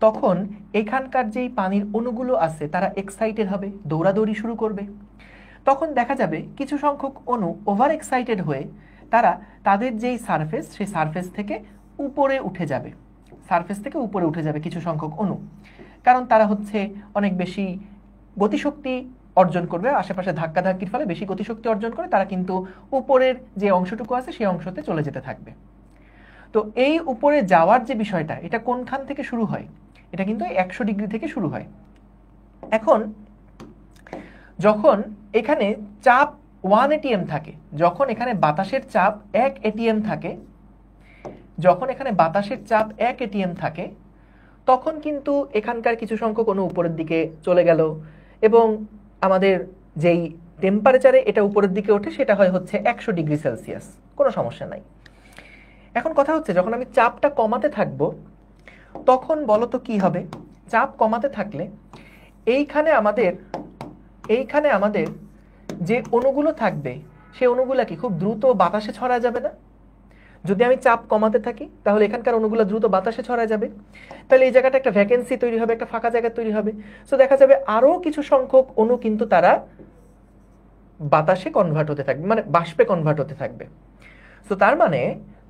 তখন এখানকার যেই পানির অণুগুলো আছে তারা এক্সাইটেড হবে, দৌড়াদৌড়ি শুরু করবে। তখন দেখা যাবে কিছু সংখ্যক অণু ওভার এক্সাইটেড হয়ে তারা তাদের যেই সারফেস, সেই সারফেস থেকে উপরে উঠে যাবে, কিছু সংখ্যক অণু, কারণ তারা হচ্ছে অনেক বেশি গতিশক্তি অর্জন করবে, আশেপাশে ধাক্কাধাক্কির ফলে বেশি গতিশক্তি অর্জন করে তারা কিন্তু উপরের যে অংশটুকু আছে সেই অংশতে চলে যেতে থাকবে। তো এই উপরে যাওয়ার যে বিষয়টা, এটা কোনখান থেকে শুরু হয়? এটা কিন্তু 100 ডিগ্রি থেকে শুরু হয়। এখন যখন এখানে চাপ 1 atm থাকে, যখন এখানে বাতাসের চাপ 1 atm থাকে, তখন কিন্তু এখানকার কিছু সংখ্যক অণু উপরের দিকে চলে গেল, এবং আমাদের যেই টেম্পারেচারে এটা উপরের দিকে ওঠে সেটা হয় হচ্ছে 100 ডিগ্রি সেলসিয়াস, কোনো সমস্যা নাই। এখন কথা হচ্ছে, যখন আমি চাপটা কমাতে থাকবো, তখন বলো তো কি হবে? চাপ কমাতে থাকলে এইখানে আমাদের যে অণুগুলো থাকবে, সেই অণুগুলা কি খুব দ্রুত বাতাসে ছড়া যাবে না? যদি আমি চাপ কমাতে থাকি তাহলে এখানকার অণুগুলো দ্রুত বাতাসে ছড়া যাবে, তাহলে এই জায়গাটা একটা ভ্যাকেন্সি তৈরি হবে, একটা ফাঁকা জায়গা তৈরি হবে। সো দেখা যাবে আরো কিছু সংখ্যক অণু কিন্তু তারা বাতাসে কনভার্ট হতে থাকবে, মানে বাষ্পে কনভার্ট হতে থাকবে। সো তার মানে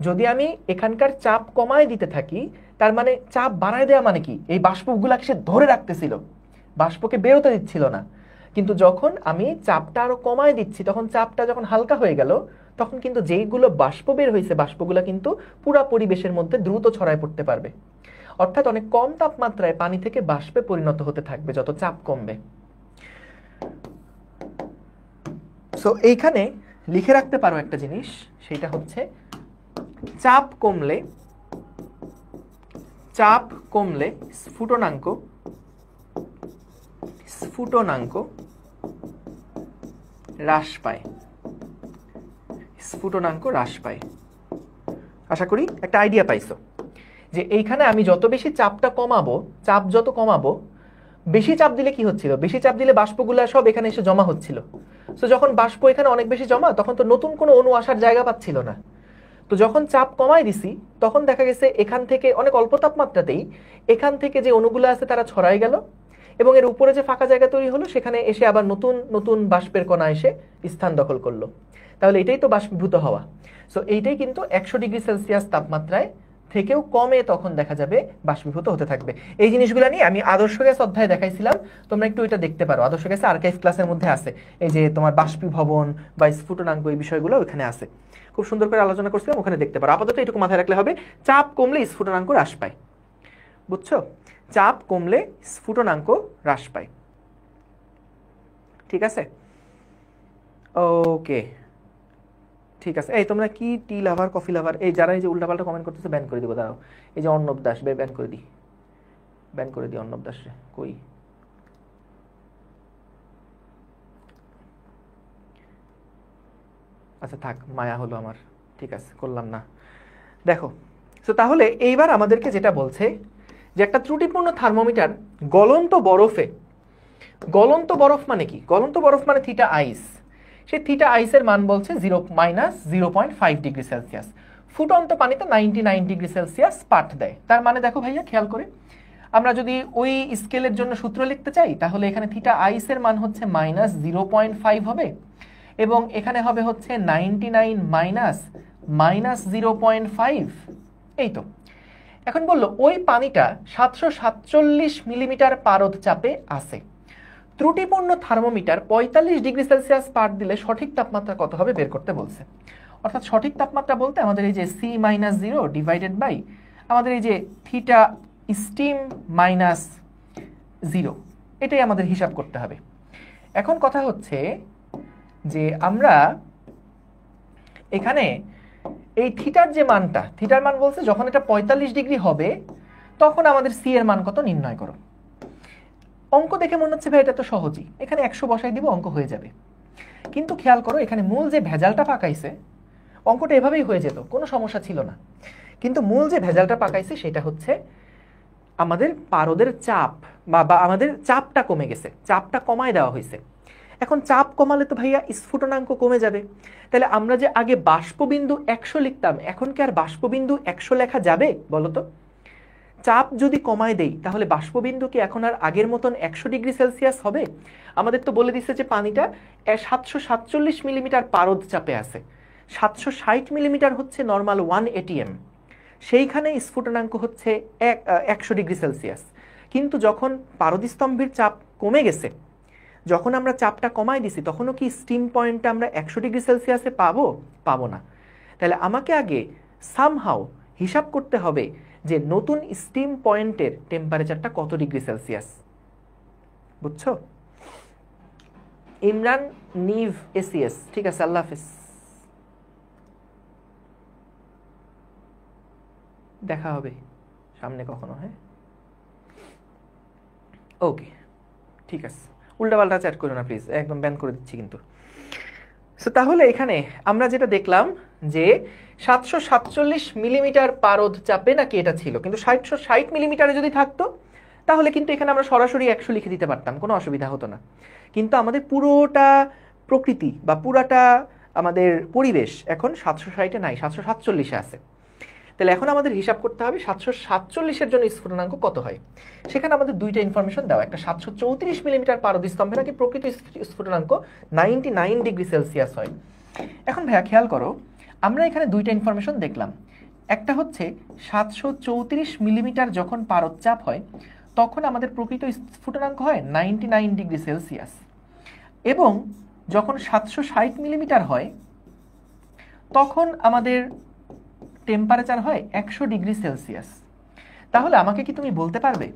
যদি আমি এখানকার চাপ কমায় দিতে থাকি, তার মানে চাপ বাড়ায় দেওয়া মানে কি? এই বাষ্পগুলাকে সে ধরে রাখতেছিল, বাষ্পকে বেরোতে দিচ্ছিল না। কিন্তু যখন আমি চাপটা আরো কমায় দিচ্ছি, তখন চাপটা যখন হালকা হয়ে গেল, তখন কিন্তু যেইগুলো বাষ্প বের হয়েছে, বাষ্পগুলো কিন্তু পুরা পরিবেশের মধ্যে দ্রুত ছড়ায় পড়তে পারবে। অর্থাৎ অনেক কম তাপমাত্রায় পানি থেকে বাষ্পে পরিণত হতে থাকবে যত চাপ কমবে। সো এইখানে লিখে রাখতে পারো একটা জিনিস, সেটা হচ্ছে চাপ কমলে স্ফুটনাঙ্ক হ্রাস পায়। আশা করি একটা আইডিয়া পাইছো যে এইখানে আমি যত বেশি চাপটা কমাবো, চাপ যত কমাবো, বেশি চাপ দিলে কি হচ্ছিল? বেশি চাপ দিলে বাষ্পগুলা সব এখানে এসে জমা হচ্ছিল। সো যখন বাষ্প এখানে অনেক বেশি জমা, তখন তো নতুন কোনো অণু আসার জায়গা পাচ্ছিল না। তো যখন চাপ কমাই দিছি, তখন দেখা গেছে এখান থেকে অনেক অল্প তাপমাত্রাতেই এখান থেকে যে অণুগুলো আছে তারা ছড়াই গেল, এবং এর উপরে যে ফাঁকা জায়গা তৈরি হলো, সেখানে এসে আবার নতুন নতুন বাষ্পের কণা এসে স্থান দখল করলো। তাহলে এটাই তো বাষ্পীভূত হওয়া। সো এইটাই কিন্তু 100 ডিগ্রি সেলসিয়াস তাপমাত্রায় থেকেও কমে তখন দেখা যাবে বাষ্পীভূত হতে থাকবে। এই জিনিসগুলো নিয়ে আমি আদর্শ গ্যাস অধ্যায়ে দেখাইছিলাম, তোমরা একটু এটা দেখতে পারো, আদর্শ গ্যাসে আর্কাইভ ক্লাসের মধ্যে আছে। এই যে তোমার বাষ্পীভবন বা স্ফুটনাঙ্ক, এই বিষয়গুলো ওখানে আছে, খুব সুন্দর করে আলোচনা করছিলাম, ওখানে দেখতে পারো। আপাতত এটুকু মাথায় রাখলে হবে, চাপ কমলে স্ফুটনাঙ্ক হ্রাস পায়। বুঝছো? চাপ কমলে স্ফুটনাঙ্ক হ্রাস পায়। ঠিক আছে, ওকে, ঠিক আছে। এই তোমরা কি টি লাভার, কফি লাভার, এই যারা এই যে উল্টাপাল্টা কমেন্ট করতেছে ব্যান করে দিব, দাঁড়াও। এই যে অর্ণব দাস, ব্যান করে দিই অর্ণব দাস রে, কই? আচ্ছা থাক, মায়া হলো আমার, ঠিক আছে, করলাম না। দেখো, তো তাহলে এইবার আমাদেরকে যেটা বলছে যে একটা ত্রুটিপূর্ণ থার্মোমিটার গলন্ত বরফ মানে কি? গলন্ত বরফ মানে থিটা আইস। সেই থিটা আইসের মান বলছে -0.5 ডিগ্রি সেলসিয়াস। ফুটন্ত পানিতে 99 ডিগ্রি সেলসিয়াস পাঠ দেয়। তার মানে দেখো ভাইয়া, খেয়াল করে আমরা যদি ওই স্কেলের জন্য সূত্র লিখতে চাই, তাহলে এখানে থিটা আইসের মান হচ্ছে -0.5 হবে, এবং এখানে হবে হচ্ছে 99 -0.5। এই তো। এখন বললো ওই পানিটা 747 মিলিমিটার পারদ চাপে আছে। ত্রুটিপূর্ণ থার্মোমিটার 45 ডিগ্রি সেলসিয়াস পাঠ দিলে সঠিক তাপমাত্রা কত হবে বের করতে বলছে। অর্থাৎ সঠিক তাপমাত্রা বলতে আমাদের এই যে C-0 ডিভাইডেড বাই আমাদের এই যে থিটা স্টিম -0, এটাই আমাদের হিসাব করতে হবে। এখন কথা হচ্ছে যে আমরা এখানে এই থিটার যে মানটা, থিটার মান বলছে যখন এটা 45 ডিগ্রি হবে, তখন আমাদের সি এর মান কত নির্ণয় করো। অঙ্ক দেখে মনে হচ্ছে ভাই এটা তো সহজই, এখানে 100 বসাই দিব, অঙ্ক হয়ে যাবে। কিন্তু খেয়াল করো এখানে মূল যে ভেজালটা পাকাইছে, অঙ্কটা এভাবেই হয়ে যেত, কোনো সমস্যা ছিল না, কিন্তু মূল যে ভেজালটা পাকাইছে সেটা হচ্ছে আমাদের পারদের চাপ বা আমাদের চাপটা কমে গেছে, চাপটা কমায় দেওয়া হয়েছে। এখন চাপ কমালে তো ভাইয়া স্ফুটনাঙ্ক কমে যাবে। তাহলে আমরা যে আগে বাষ্পবিন্দু 100 লিখতাম, এখন কি আর বাষ্পবিন্দু 100 লেখা যাবে বলো তো? চাপ যদি কমায় দেই তাহলে বাষ্পবিন্দু কি এখন আর আগের মতন 100 ডিগ্রি সেলসিয়াস হবে? আমাদের তো বলে দিচ্ছে যে পানিটা 747 মিলিমিটার পারদ চাপে আছে, 760 মিলিমিটার হচ্ছে নর্মাল 1 ATM, সেইখানে স্ফুটনাঙ্ক হচ্ছে 100 ডিগ্রি সেলসিয়াস। কিন্তু যখন পারদস্তম্ভের চাপ কমে গেছে, যখন আমরা চাপটা কমাই দিছি, তখনও কি স্টিম পয়েন্টটা আমরা 100 ডিগ্রি সেলসিয়াসে পাবো না। তাহলে আমাকে আগে সামহাউ হিসাব করতে হবে যে নতুন স্টিম পয়েন্টের টেম্পারেচারটা কত ডিগ্রি সেলসিয়াস। বুঝছো? ইমরান নিভ এসিএস, ঠিক আছে, আল্লাহ হাফেজ, দেখা হবে সামনে কখনো। হ্যাঁ, ওকে, ঠিক আছে, উল্টাপাল্টা চ্যাট করো না প্লিজ, একদম ব্যান করে দিচ্ছি কিন্তু। সো তাহলে এখানে আমরা যেটা দেখলাম যে 747 মিলিমিটার পারদ চাপে নাকি এটা ছিল, কিন্তু 760 মিলিমিটারে যদি থাকতো তাহলে কিন্তু এখানে আমরা সরাসরি 100 লিখে দিতে পারতাম, কোনো অসুবিধা হতো না। কিন্তু আমাদের পুরোটা প্রকৃতি বা পুরাটা আমাদের পরিবেশ এখন 760-এ নাই, 747-এ আছে। তাহলে এখন আমাদের হিসাব করতে হবে 747-এর জন্য স্ফুটনাঙ্ক কত হয়। সেখানে আমাদের দুইটা ইনফরমেশন দেওয়া, একটা 734 মিলিমিটার পারদস্তম্ভে নাকি প্রকৃত স্ফুটনাঙ্ক 99 ডিগ্রি সেলসিয়াস হয়। এখন ভাইয়া খেয়াল করো, আমরা এখানে দুইটা ইনফরমেশন দেখলাম। একটা হচ্ছে 734 মিলিমিটার যখন পারদচাপ হয় তখন আমাদের প্রকৃত স্ফুটনাঙ্ক হয় 99 ডিগ্রি সেলসিয়াস, এবং যখন 760 মিলিমিটার হয় তখন আমাদের টেম্পারেচার হয় 100 ডিগ্রি সেলসিয়াস। তাহলে আমাকে কি তুমি বলতে পারবে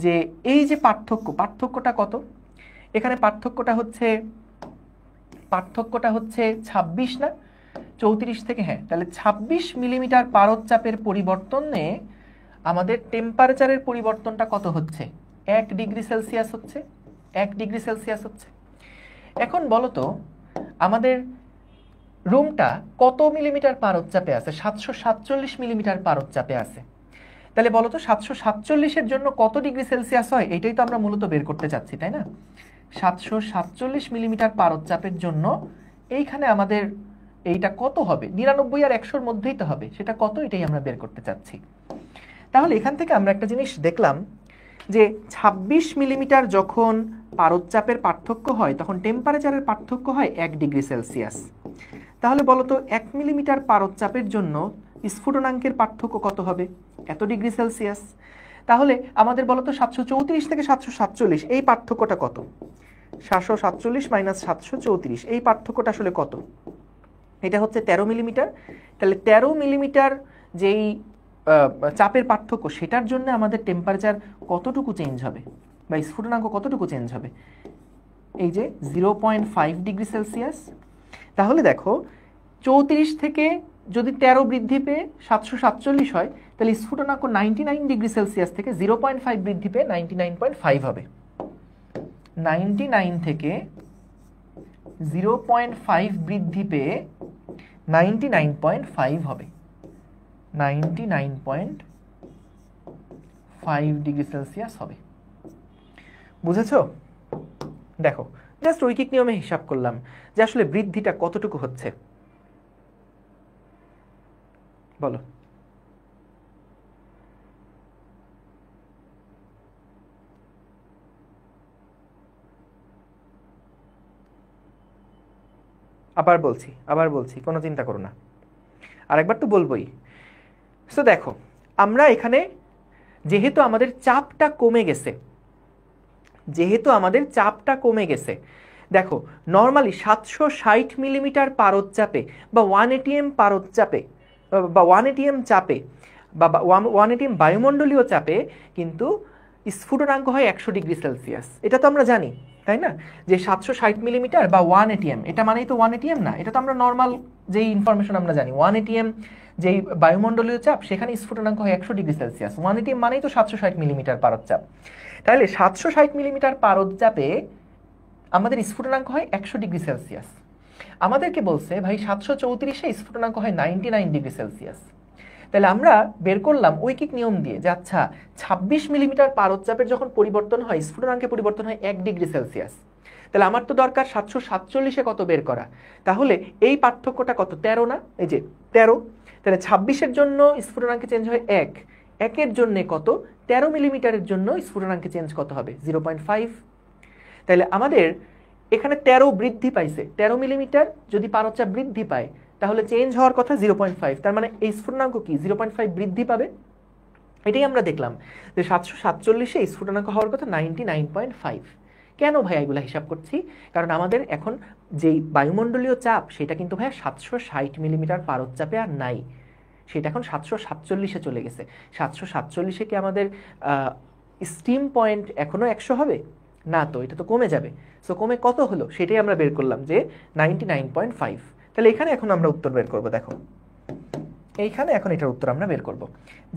যে এই যে পার্থক্যটা কত? এখানে পার্থক্যটা হচ্ছে 26 না 34 থেকে, হ্যাঁ, তাহলে 26 মিলিমিটার পারদচাপের পরিবর্তনে আমাদের টেম্পারেচারের পরিবর্তনটা কত হচ্ছে? 1 ডিগ্রি সেলসিয়াস হচ্ছে, 1 ডিগ্রি সেলসিয়াস হচ্ছে। এখন বলো তো আমাদের রুমটা কত মিলিমিটার পারদচাপে আছে? 747 মিলিমিটার পারদচাপে আছে। তাহলে বলো তো 747-এর জন্য কত ডিগ্রি সেলসিয়াস হয়? এটাই তো আমরা মূলত বের করতে চাচ্ছি, তাই না? 747 মিলিমিটার পারদচাপের জন্য এইখানে আমাদের এইটা কত হবে? 99 আর 100-র মধ্যেই তো হবে, সেটা কত এটাই আমরা বের করতে চাচ্ছি। তাহলে এখান থেকে আমরা একটা জিনিস দেখলাম যে 26 মিলিমিটার যখন পারদচাপের পার্থক্য হয় তখন টেম্পারেচারের পার্থক্য হয় 1 ডিগ্রি সেলসিয়াস। তাহলে বলো তো 1 মিলিমিটার পারদচাপের জন্য স্ফুটনাঙ্কের পার্থক্য কত হবে? এত ডিগ্রি সেলসিয়াস। তাহলে আমাদের বলো তো 734 থেকে 747 এই পার্থক্যটা কত? 747 মাইনাস 734 এই পার্থক্যটা আসলে কত? এটা হচ্ছে 13 মিলিমিটার। তাহলে 13 মিলিমিটার যেই চাপের পার্থক্য, সেটার জন্য আমাদের টেম্পারেচার কতটুকু চেঞ্জ হবে বা স্ফুটনাঙ্ক কতটুকু চেঞ্জ হবে? এই যে 0.5 ডিগ্রি সেলসিয়াস। তাহলে দেখো 34 থেকে যদি 13 বৃদ্ধি পেয়ে 747 হয় তাহলে স্ফুটনাঙ্ক 99 ডিগ্রি সেলসিয়াস থেকে 0.5 বৃদ্ধি পেয়ে 99.5 হবে। 99 থেকে 0.5 বৃদ্ধি পেয়ে 99.5 হবে, 99.5 ডিগ্রি সেলসিয়াস হবে। বুঝেছো? দেখো জাস্ট রৈখিক নিয়মে হিসাব করলাম যে আসলে বৃদ্ধিটা কতটুকু হচ্ছে। বলো। আবার বলছি, কোনো চিন্তা করো না, আরেকবার তো বলবোই। সো দেখো আমরা এখানে যেহেতু আমাদের চাপটা কমে গেছে, দেখো নর্মালি 760 মিলিমিটার পারদচাপে বা 1 ATM পারদচাপে বা 1 ATM চাপে বা 1 ATM বায়ুমণ্ডলীয় চাপে কিন্তু স্ফুটনাঙ্ক হয় 100 ডিগ্রি সেলসিয়াস। এটা তো আমরা জানি, তাই না? যে 760 মিলিমিটার বা 1 ATM, এটা মানেই তো 1 ATM না, এটা তো আমরা নর্মাল যেই ইনফরমেশন আমরা জানি। 1 ATM যেই বায়ুমণ্ডলীয় চাপ, সেখানে স্ফুটনাঙ্ক হয় 100 ডিগ্রি সেলসিয়াস। 1 ATM মানেই তো 760 মিলিমিটার পারদচাপ। তাহলে 760 মিলিমিটার পারদচাপে আমাদের স্ফুটনাঙ্ক হয় 100 ডিগ্রি সেলসিয়াস। আমাদেরকে বলছে ভাই 734-এ স্ফুটনাঙ্ক হয় 99 ডিগ্রি সেলসিয়াস। তাহলে আমরা বের করলাম ঐকিক নিয়ম দিয়ে যে আচ্ছা 26 মিলিমিটার পারদচাপের যখন পরিবর্তন হয় স্ফুটনাঙ্কে পরিবর্তন হয় 1 ডিগ্রি সেলসিয়াস। তাহলে আমার তো দরকার 747-এ কত বের করা। তাহলে এই পার্থক্যটা কত, 13 না? এই যে 13। তাহলে 26-এর জন্য স্ফুটনাঙ্কে চেঞ্জ হয় 1, 1-এর জন্য কত, 13 মিলিমিটারের জন্য স্ফুটনাঙ্কে চেঞ্জ কত হবে, 0.5। তাহলে আমাদের এখানে 13 বৃদ্ধি পাইছে, 13 মিলিমিটার যদি পারদচাপ বৃদ্ধি পায় তাহলে চেঞ্জ হওয়ার কথা 0.5, তার মানে এই স্ফুটনাঙ্ক কি 0.5 বৃদ্ধি পাবে। এটাই আমরা দেখলাম যে 747-এ স্ফুটনাঙ্ক হওয়ার কথা 99.5। কেন ভাইয়া এগুলা হিসাব করছি, কারণ আমাদের এখন যেই বায়ুমণ্ডলীয় চাপ সেটা কিন্তু ভাইয়া 760 মিলিমিটার পারদচাপে আর নাই, সেটা এখন 747-এ চলে গেছে। 747-এ কি আমাদের স্টিম পয়েন্ট এখনো 100 হবে না, তো এটা তো কমে যাবে। সো কমে কত হলো সেটাই আমরা বের করলাম যে 99.5। তাহলে এখানে এখন আমরা উত্তর বের করব। দেখো এইখানে এখন এটার উত্তর আমরা বের করব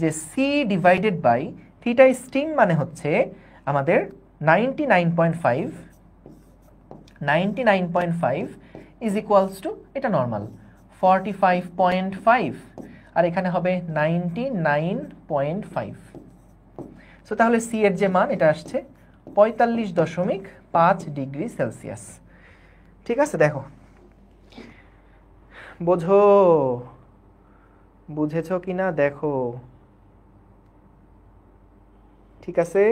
যে c divided by theta steam মানে হচ্ছে আমাদের 99.5 ইজ ইকুয়ালস টু, এটা নর্মাল 45.5, আর এখানে হবে 99.5। সো তাহলে সি এর যে মান এটা আসছে 45.5 ডিগ্রি সেলসিয়াস। ঠিক আছে, দেখো বোঝো, বুঝেছো কিনা দেখো। ঠিক আছে,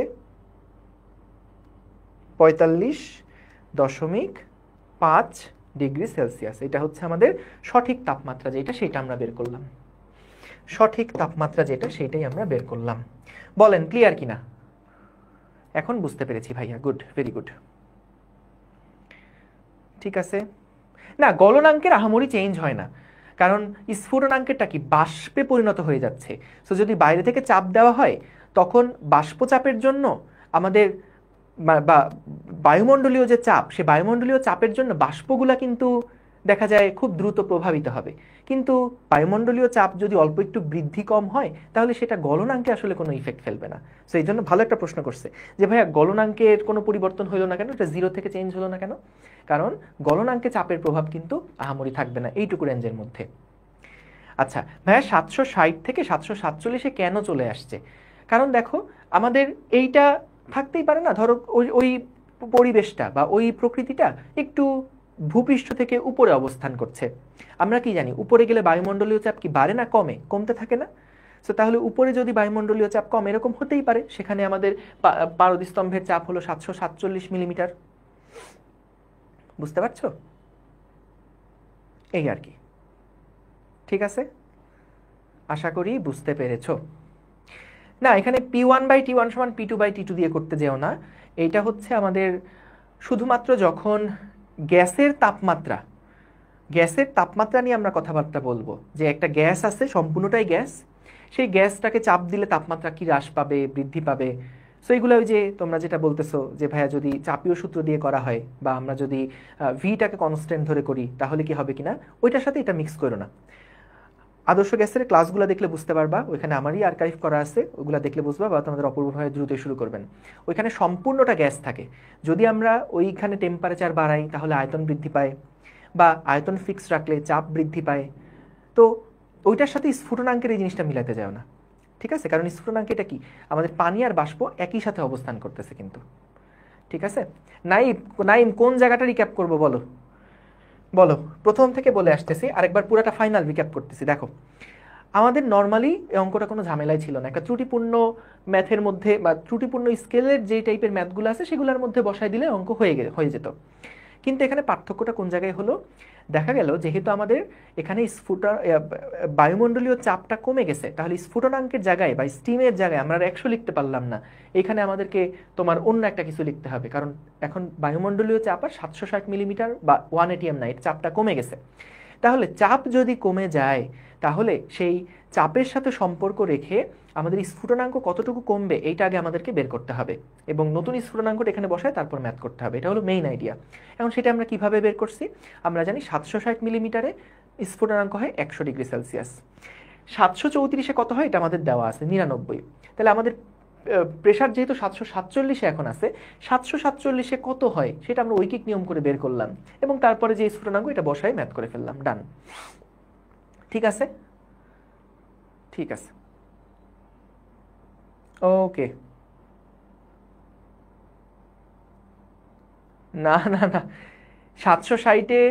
45.5 ডিগ্রি সেলসিয়াস এটা হচ্ছে আমাদের সঠিক তাপমাত্রা যেটা, সেটা আমরা বের করলাম। সঠিক তাপমাত্রা যেটা সেটাই আমরা বের করলাম। বলেন ক্লিয়ার কিনা? এখন বুঝতে পেরেছি ভাইয়া, গুড, ভেরি গুড। ঠিক আছে, না গলনাঙ্কের আহামরি চেঞ্জ হয় না, কারণ স্ফুটনাঙ্কেরটা কি বাষ্পে পরিণত হয়ে যাচ্ছে। সো যদি বাইরে থেকে চাপ দেওয়া হয় তখন বাষ্পচাপের জন্য আমাদের বা বায়ুমণ্ডলীয় যে চাপ, সে বায়ুমণ্ডলীয় চাপের জন্য বাষ্পগুলা কিন্তু দেখা যায় খুব দ্রুত প্রভাবিত হবে। কিন্তু বায়ুমণ্ডলীয় চাপ যদি অল্প একটু বৃদ্ধি কম হয় তাহলে সেটা গলনাঙ্কে আসলে কোনো ইফেক্ট ফেলবে না। সো এই জন্য ভালো একটা প্রশ্ন করছে যে ভাইয়া গলনাঙ্কের কোনো পরিবর্তন হলো না কেন, এটা 0 থেকে চেঞ্জ হলো না কেন? কারণ গলনাঙ্কে চাপের প্রভাব কিন্তু আহামরি থাকবে না এইটুকু রেঞ্জের মধ্যে। আচ্ছা ভাইয়া 760 থেকে 747-এ কেন চলে আসছে? কারণ দেখো আমাদের এইটা থাকতেই পারে না, ধরো ওই পরিবেশটা বা ওই প্রকৃতিটা একটু ভূপৃষ্ঠ থেকে উপরে অবস্থান করছে। আমরা কি জানি উপরে গেলে বায়ুমণ্ডলীয় চাপ কি বাড়ে না কমে? কমতে থাকে না? সো তাহলে উপরে যদি বায়ুমণ্ডলীয় চাপ কম, এরকম হতেই পারে সেখানে আমাদের পারদস্তম্ভের চাপ হলো 747 মিলিমিটার। বুঝতে পারছো? এই আর কি। ঠিক আছে, আশা করি বুঝতে পেরেছো। না এখানে P1/T1 সমান P2/T2 দিয়ে করতে যেও না। এইটা হচ্ছে আমাদের শুধুমাত্র যখন গ্যাসের তাপমাত্রা নিয়ে আমরা কথাবার্তা বলবো, যে একটা গ্যাস আছে সম্পূর্ণটাই গ্যাস, সেই গ্যাসটাকে চাপ দিলে তাপমাত্রা কি হ্রাস পাবে বৃদ্ধি পাবে। সো এইগুলো ওই যে তোমরা যেটা বলতেছো যে ভাইয়া যদি চাপীয় সূত্র দিয়ে করা হয় বা আমরা যদি ভিটাকে কনস্ট্যান্ট ধরে করি তাহলে কি হবে কিনা, ওইটার সাথে এটা মিক্স করো না। আদর্শ গ্যাসের ক্লাসগুলো দেখলে বুঝতে পারবা, ওইখানে আমারই আর্কাইভ করা আছে, ওইগুলো দেখলে বুঝবা, বা তোমাদের অপূর্ব ভাবে দ্রুত শুরু করবেন। ওইখানে সম্পূর্ণটা গ্যাস থাকে, যদি আমরা ওইখানে টেম্পারেচার বাড়াই তাহলে আয়তন বৃদ্ধি পায়, বা আয়তন ফিক্স রাখলে চাপ বৃদ্ধি পায়। তো ওইটার সাথে স্ফুটনাঙ্কের এই জিনিসটা মিলাতে যাও না, ঠিক আছে? কারণ স্ফুটনাঙ্ক এটা কি আমাদের পানি আর বাষ্প একই সাথে অবস্থান করতেছে কিন্তু। ঠিক আছে, নাইম কোন জায়গাটা রিক্যাপ করবো বলো, বলো প্রথম থেকে বলে আসতেছি, আরেকবার পুরাটা ফাইনাল রিক্যাপ করতেছি। দেখো আমাদের নর্মালি এই অঙ্কটা কোনো ঝামেলাই ছিল না, একটা ত্রুটিপূর্ণ ম্যাথের মধ্যে বা ত্রুটিপূর্ণ স্কেলের যে টাইপের ম্যাথগুলো আছে সেগুলোর মধ্যে বসায় দিলে অঙ্ক হয়ে যেত। কিন্তু এখানে পার্থক্যটা কোন জায়গায় হলো, দেখা গেল যেহেতু আমাদের এখানে বায়ুমণ্ডলীয় চাপটা কমে গেছে, তাহলে স্ফুটনাঙ্কের জায়গায় বা স্টিমের জায়গায় আমরা 100 লিখতে পারলাম না, এখানে আমাদেরকে তোমার অন্য একটা কিছু লিখতে হবে, কারণ এখন বায়ুমণ্ডলীয় চাপ আর 760 মিলিমিটার বা 1 atm না, এর চাপটা কমে গেছে। তাহলে চাপ যদি কমে যায় তাহলে সেই চাপের সাথে সম্পর্ক রেখে আমাদের স্ফুটনাঙ্ক কতটুকু কমবে এইটা আগে আমাদেরকে বের করতে হবে, এবং নতুন স্ফুটনাঙ্কটা এখানে বসায় তারপর ম্যাথ করতে হবে। এটা হলো মেইন আইডিয়া। এখন সেটা আমরা কিভাবে বের করছি, আমরা জানি 760 মিলিমিটারে স্ফুটনাঙ্ক হয় 100 ডিগ্রি সেলসিয়াস, 734-এ কত হয় এটা আমাদের দেওয়া আছে 99। তাহলে আমাদের প্রেশার যেহেতু 747-এ এখন আছে, 747-এ কত হয় সেটা আমরা ঐকিক নিয়ম করে বের করলাম, এবং তারপরে যে স্ফুটনাঙ্ক এটা বসাই ম্যাথ করে ফেললাম, ডান। ঠিক আছে, ঠিক আছে, ওকে। না না না, 760-এ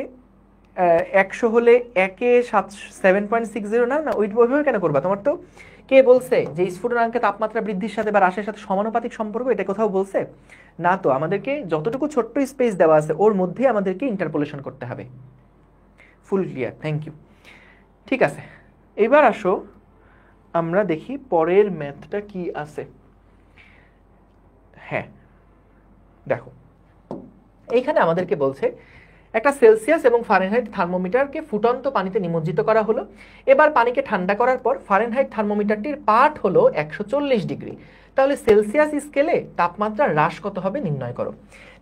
100 হলে একে 7.60, না না ওইভাবে কেন করবা? তোমার তো কে বলছে যে স্ফুটনাঙ্কে তাপমাত্রা বৃদ্ধির সাথে বা হ্রাসের সাথে সমানুপাতিক সম্পর্ক, এটা কোথাও বলছে না তো। আমাদেরকে যতটুকু ছোট্ট স্পেস দেওয়া আছে ওর মধ্যে আমাদেরকে ইন্টারপোলেশন করতে হবে। Full clear, thank you. ঠিক আছে, এবার আসো আমরা দেখি পরের ম্যাথটা কি আছে। হ্যাঁ দেখো, এইখানে আমাদেরকে বলছে একটা সেলসিয়াস এবং ফারেনহাইট থার্মোমিটারকে ফুটন্ত পানিতে নিমজ্জিত করা হলো। এবার পানিকে ঠান্ডা করার পর ফারেনহাইট থার্মোমিটারটির পাঠ হলো 140 ডিগ্রি। তাহলে সেলসিয়াস স্কেলে তাপমাত্রা হ্রাস কত হবে নির্ণয় করো।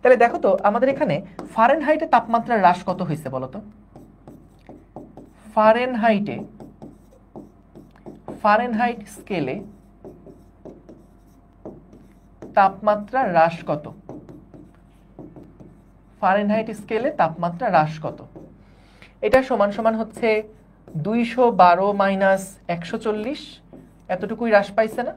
তাহলে দেখো তো আমাদের এখানে ফারেনহাইটে তাপমাত্রা হ্রাস কত হয়েছে বলো তো? ফারেনহাইট স্কেলে তাপমাত্রা হ্রাস কত? ফারেনহাইট স্কেলে তাপমাত্রা হ্রাস কত? এটা সমান সমান হচ্ছে 212 মাইনাস 140, এতটুকুই হ্রাস পাইছে না?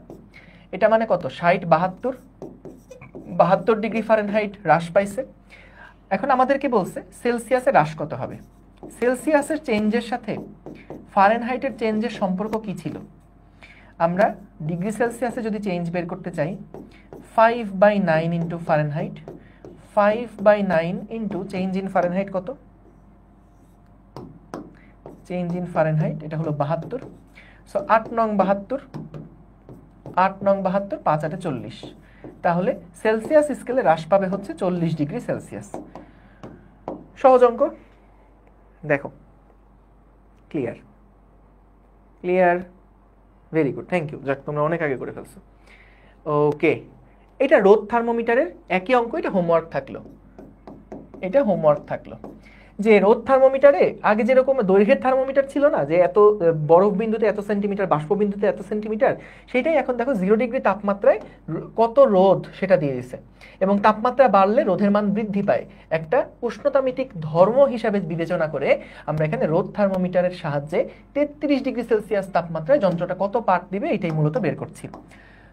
এটা মানে কত? 72 ডিগ্রি ফারেনহাইট হ্রাস পাইছে। এখন আমাদেরকে বলছে সেলসিয়াসে হ্রাস কত হবে। সেলসিয়াসের চেঞ্জের সাথে ফারেনহাইটের চেঞ্জের সম্পর্ক কি ছিল? আমরা ডিগ্রি সেলসিয়াসে যদি চেঞ্জ বের করতে চাই, 5/9 into Fahrenheit, 5/9 into change in Fahrenheit কত? চেঞ্জ ইন ফারেনহাইট এটা হলো 72। সো 8 নং 72, 8 নং 72, 5 8 40। তাহলে সেলসিয়াস স্কেলে হ্রাস পাবে হচ্ছে 40 ডিগ্রি সেলসিয়াস। সহজ অঙ্ক, দেখো clear, clear, very good, thank you. যাক, তোমরা অনেক আগে করে ফেলছো। ওকে, এটা রোদ থার্মোমিটারের একই অঙ্ক, এটা হোমওয়ার্ক থাকলো, এটা হোমওয়ার্ক থাকলো। যে রোদ থার্মোমিটারে আগে যেরকম দৈর্ঘ্যের থার্মোমিটার ছিল না, যে এত বরফ বিন্দুতে এত সেন্টিমিটার, বাষ্প বিন্দুতে এত সেন্টিমিটার, সেটাই এখন দেখো 0 ডিগ্রি তাপমাত্রায় কত রোদ সেটা দিয়ে দিছে, এবং তাপমাত্রা বাড়লে রোধের মান বৃদ্ধি পায়। একটা উষ্ণতামিতিক ধর্ম হিসাবে বিবেচনা করে আমরা এখানে রোদ থার্মোমিটারের সাহায্যে 33 ডিগ্রি সেলসিয়াস তাপমাত্রায় যন্ত্রটা কত পাঠ দিবে এটাই মূলত বের করছি।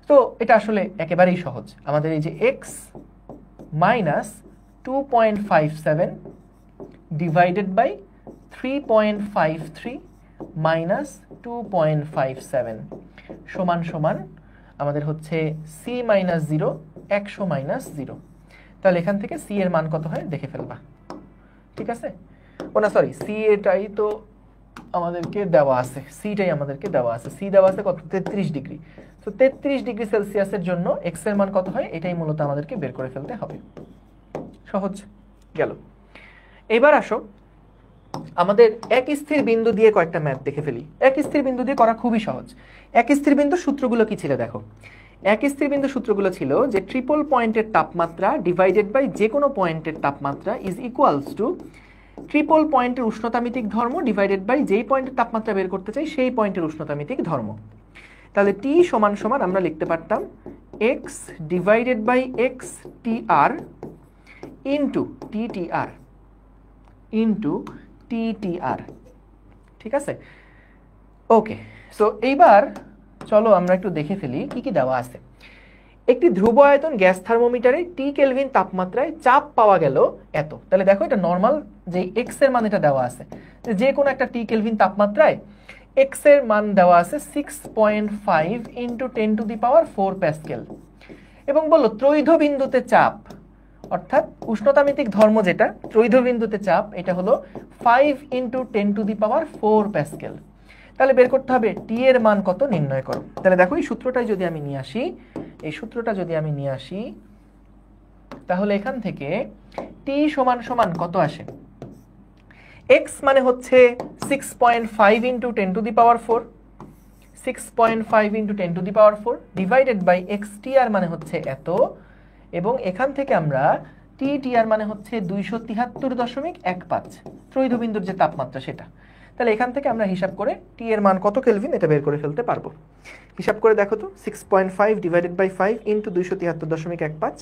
তো এটা আসলে একেবারেই সহজ। আমাদের এই যে x minus 2.57 divided by 3.53 minus 2.57 সমান সমান আমাদের হচ্ছে c minus 0, 100 minus 0। তাহলে এখান থেকে c এর মান কত হয় দেখে ফেলবা। ঠিক আছে, ও না সরি, c এটাই তো আমাদেরকে দেওয়া আছে, সিটাই আমাদেরকে দেওয়া আছে, সি দেওয়া আছে কত? 33 ডিগ্রি। তো 33 ডিগ্রি সেলসিয়াসের জন্য x এর মান কত হয় এটাই মূলত আমাদেরকে বের করে ফেলতে হবে। সহজ গেল। এবার আসো আমাদের এক স্থির বিন্দু দিয়ে কয়েকটা ম্যাথ দেখে ফেলি। এক স্থির বিন্দু দিয়ে করা খুবই সহজ। এক স্থির বিন্দু সূত্রগুলো কি ছিল দেখো। এক স্থির বিন্দু সূত্রগুলো ছিল যে ট্রিপল পয়েন্টের তাপমাত্রা ডিভাইডেড বাই যে কোনো পয়েন্টের তাপমাত্রা ইজ ইকুয়ালস টু ট্রিপল পয়েন্টের উষ্ণতামিতিক ধর্ম ডিভাইডেড বাই যেই পয়েন্টের তাপমাত্রা বের করতে চাই সেই পয়েন্টের উষ্ণতামিতিক ধর্ম। তাহলে টি সমান সমান আমরা লিখতে পারতাম x divided by x TR into TTR into TTR. ঠিক আছে, ওকে। সো এইবার চলো আমরা একটু দেখে ফেলি কি কি দেওয়া আছে। একটি ধ্রুব আয়তন গ্যাস থার্মোমিটারে টি কেলভিন তাপমাত্রায় চাপ পাওয়া গেল এত। তাহলে দেখো এটা নর্মাল যে এক্স এর মান এটা দেওয়া আছে, যে কোনো একটা টি কেলভিন তাপমাত্রায় এক্স এর মান দেওয়া আছে 6.5 ইন্টু 10⁴ প্যাসকেল, এবং বললো ত্রৈধ বিন্দুতে চাপ, অর্থাৎ উষ্ণতামিতিক ধর্ম যেটা ত্রৈধ বিন্দুতে চাপ এটা হলো 5 ইন্টু 10⁴ প্যাসকেল। তাহলে বের করতে হবে টি এর মান কত নির্ণয় করো। তাহলে দেখো এই সূত্রটাই যদি আমি নিয়ে আসি, এই সূত্রটা যদি আমি নিয়ে আসি, তাহলে এখান থেকে টি সমান সমান কত আসে? x মানে হচ্ছে 6.5 into 10⁴, 6.5 into 10⁴ divided by xtr মানে হচ্ছে এত, এবং এখান থেকে আমরা ttr মানে হচ্ছে 273.15 ত্রৈধ বিন্দুর যে তাপমাত্রা সেটা। তাহলে এখান থেকে আমরা হিসাব করে টি এর মান কত কেলভিন এটা বের করে ফেলতে পারবো। হিসাব করে দেখো তো 6.5 ডিভাইডেড বাই 5 ইন্টু 273.15,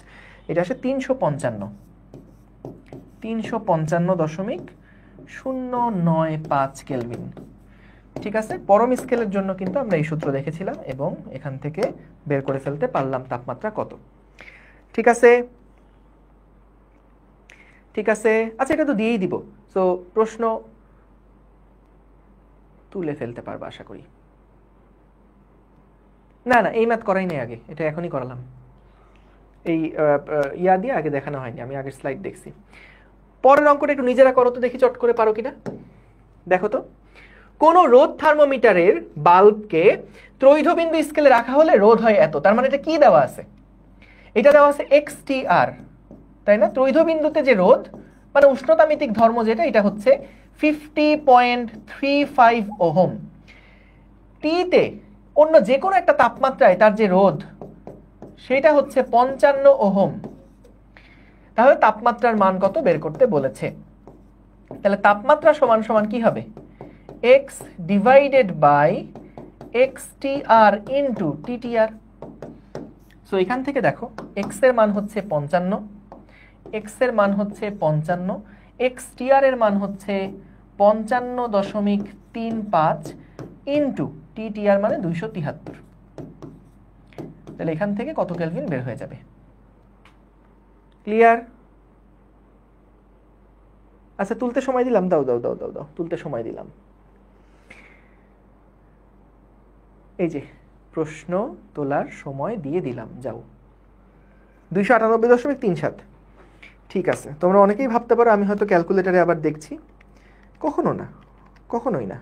এটা আসে 355.095 কেলভিন। ঠিক আছে, পরম স্কেলের জন্য কিন্তু আমরা এই সূত্র দেখেছিলাম এবং এখান থেকে বের করে ফেলতে পারলাম তাপমাত্রা কত। ঠিক আছে, ঠিক আছে, আচ্ছা এটা তো দিয়েই দিব, সো প্রশ্ন তুলে ফেলতে পারবো আশা করি। না না, এই ম্যাথ করাই নেই আগে, এটা এখনই করালাম। এই ইয়া দিয়ে আগে দেখানো হয়নি, আমি আগের স্লাইড দেখছি। পরের অঙ্কটা একটু নিজেরা করো তো দেখি, চট করে পারো কিনা। দেখো তো, কোন রোধ থার্মোমিটারের বাল্বকে ত্রৈধবিন্দু স্কেলে রাখা হলে রোধ হয় এত। তার মানে এটা কি দেওয়া আছে? এটা দেওয়া আছে XTR, তাই না? ত্রৈধবিন্দুতে যে রোধ মানে উষ্ণতামিতিক ধর্ম যেটা, এটা হচ্ছে 50.35 ওহম। টিতে অন্য যে কোনো একটা তাপমাত্রায় তার যে রোধ সেটা হচ্ছে 55 ওহম। তাহলে তাপমাত্রার মান কত বের করতে বলেছে। তাহলে তাপমাত্রা সমান সমান কি হবে? x divided by XTR into TTR। So এখান থেকে দেখো x এর মান হচ্ছে 55, x এর মান হচ্ছে 55, XTR এর মান হচ্ছে 55.35 ইন্টু TTR মানে 273। তাহলে এখান থেকে কত কেলভিন বের হয়ে যাবে? ক্লিয়ার? আচ্ছা তুলতে সময় দিলাম, দাও দাও দাও দাও দাও, তুলতে সময় দিলাম। এই যে প্রশ্ন তোলার সময় দিয়ে দিলাম, যাও। 298.37। ঠিক আছে, তোমরা অনেকেই ভাবতে পারো আমি হয়তো ক্যালকুলেটারে আবার দেখছি। কখনো না, কখনোই না।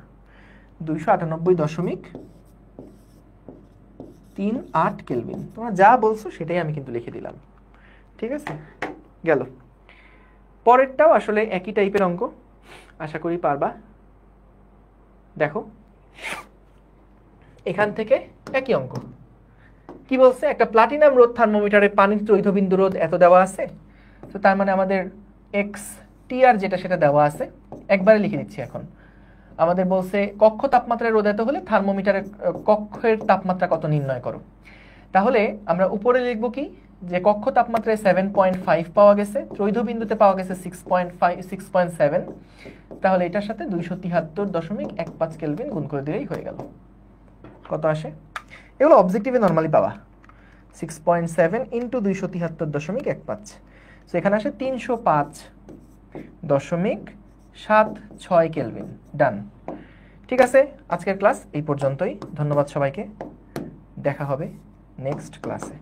298.38 কেলভিন, তোমরা যা বলছো সেটাই আমি কিন্তু লিখে দিলাম। ঠিক আছে, গেল। পরেরটাও আসলে একই টাইপের অঙ্ক, আশা করি পারবা। দেখো এখান থেকে একই অঙ্ক। কি বলছে? একটা প্লাটিনাম রোধ থার্মোমিটারের পানির ত্রৈধবিন্দু রোধ এত দেওয়া আছে। তো তার মানে আমাদের XTR যেটা সেটা দেওয়া আছে, একবারে লিখে দিচ্ছি এখন। আমাদের বলছে কক্ষ তাপমাত্রায় রোধ এত হলে থার্মোমিটারের কক্ষের তাপমাত্রা কত নির্ণয় করো। তাহলে আমরা উপরে লিখব কি, যে কক্ষ তাপমাত্রায় 7.5 পাওয়া গেছে, ত্রৈধবিন্দুতে পাওয়া গেছে 6.7। তাহলে এটার সাথে 273.15 কেলভিন গুণ করে দিলেই হয়ে গেল। কত আসে? এগুলো অবজেক্টিভে নরমালি পাওয়া। 6.7 ইন্টু 273.15, সো এখানে আসে 305.76 কেলভিন। ডান। ঠিক আছে, আজকের ক্লাস এই পর্যন্তই। ধন্যবাদ সবাইকে, দেখা হবে নেক্সট ক্লাসে।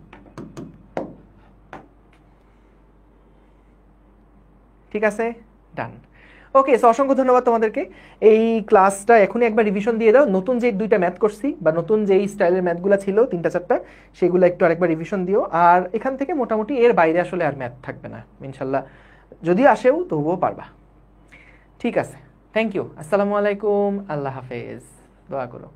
ঠিক আছে, ডান। ওকে, সো অসংখ্য ধন্যবাদ তোমাদেরকে। এই ক্লাসটা এখনই একবার রিভিশন দিয়ে দাও। নতুন যে দুইটা ম্যাথ করছি বা নতুন যেই স্টাইলের ম্যাথগুলো ছিল 3-4টা, সেগুলো একটু আরেকবার রিভিশন দিও। আর এখান থেকে মোটামুটি এর বাইরে আসলে আর ম্যাথ থাকবে না ইনশাল্লাহ, যদি আসেও তবুও পারবা। ঠিক আছে, থ্যাংক ইউ, আসসালামু আলাইকুম, আল্লাহ হাফেজ, দোয়া করো।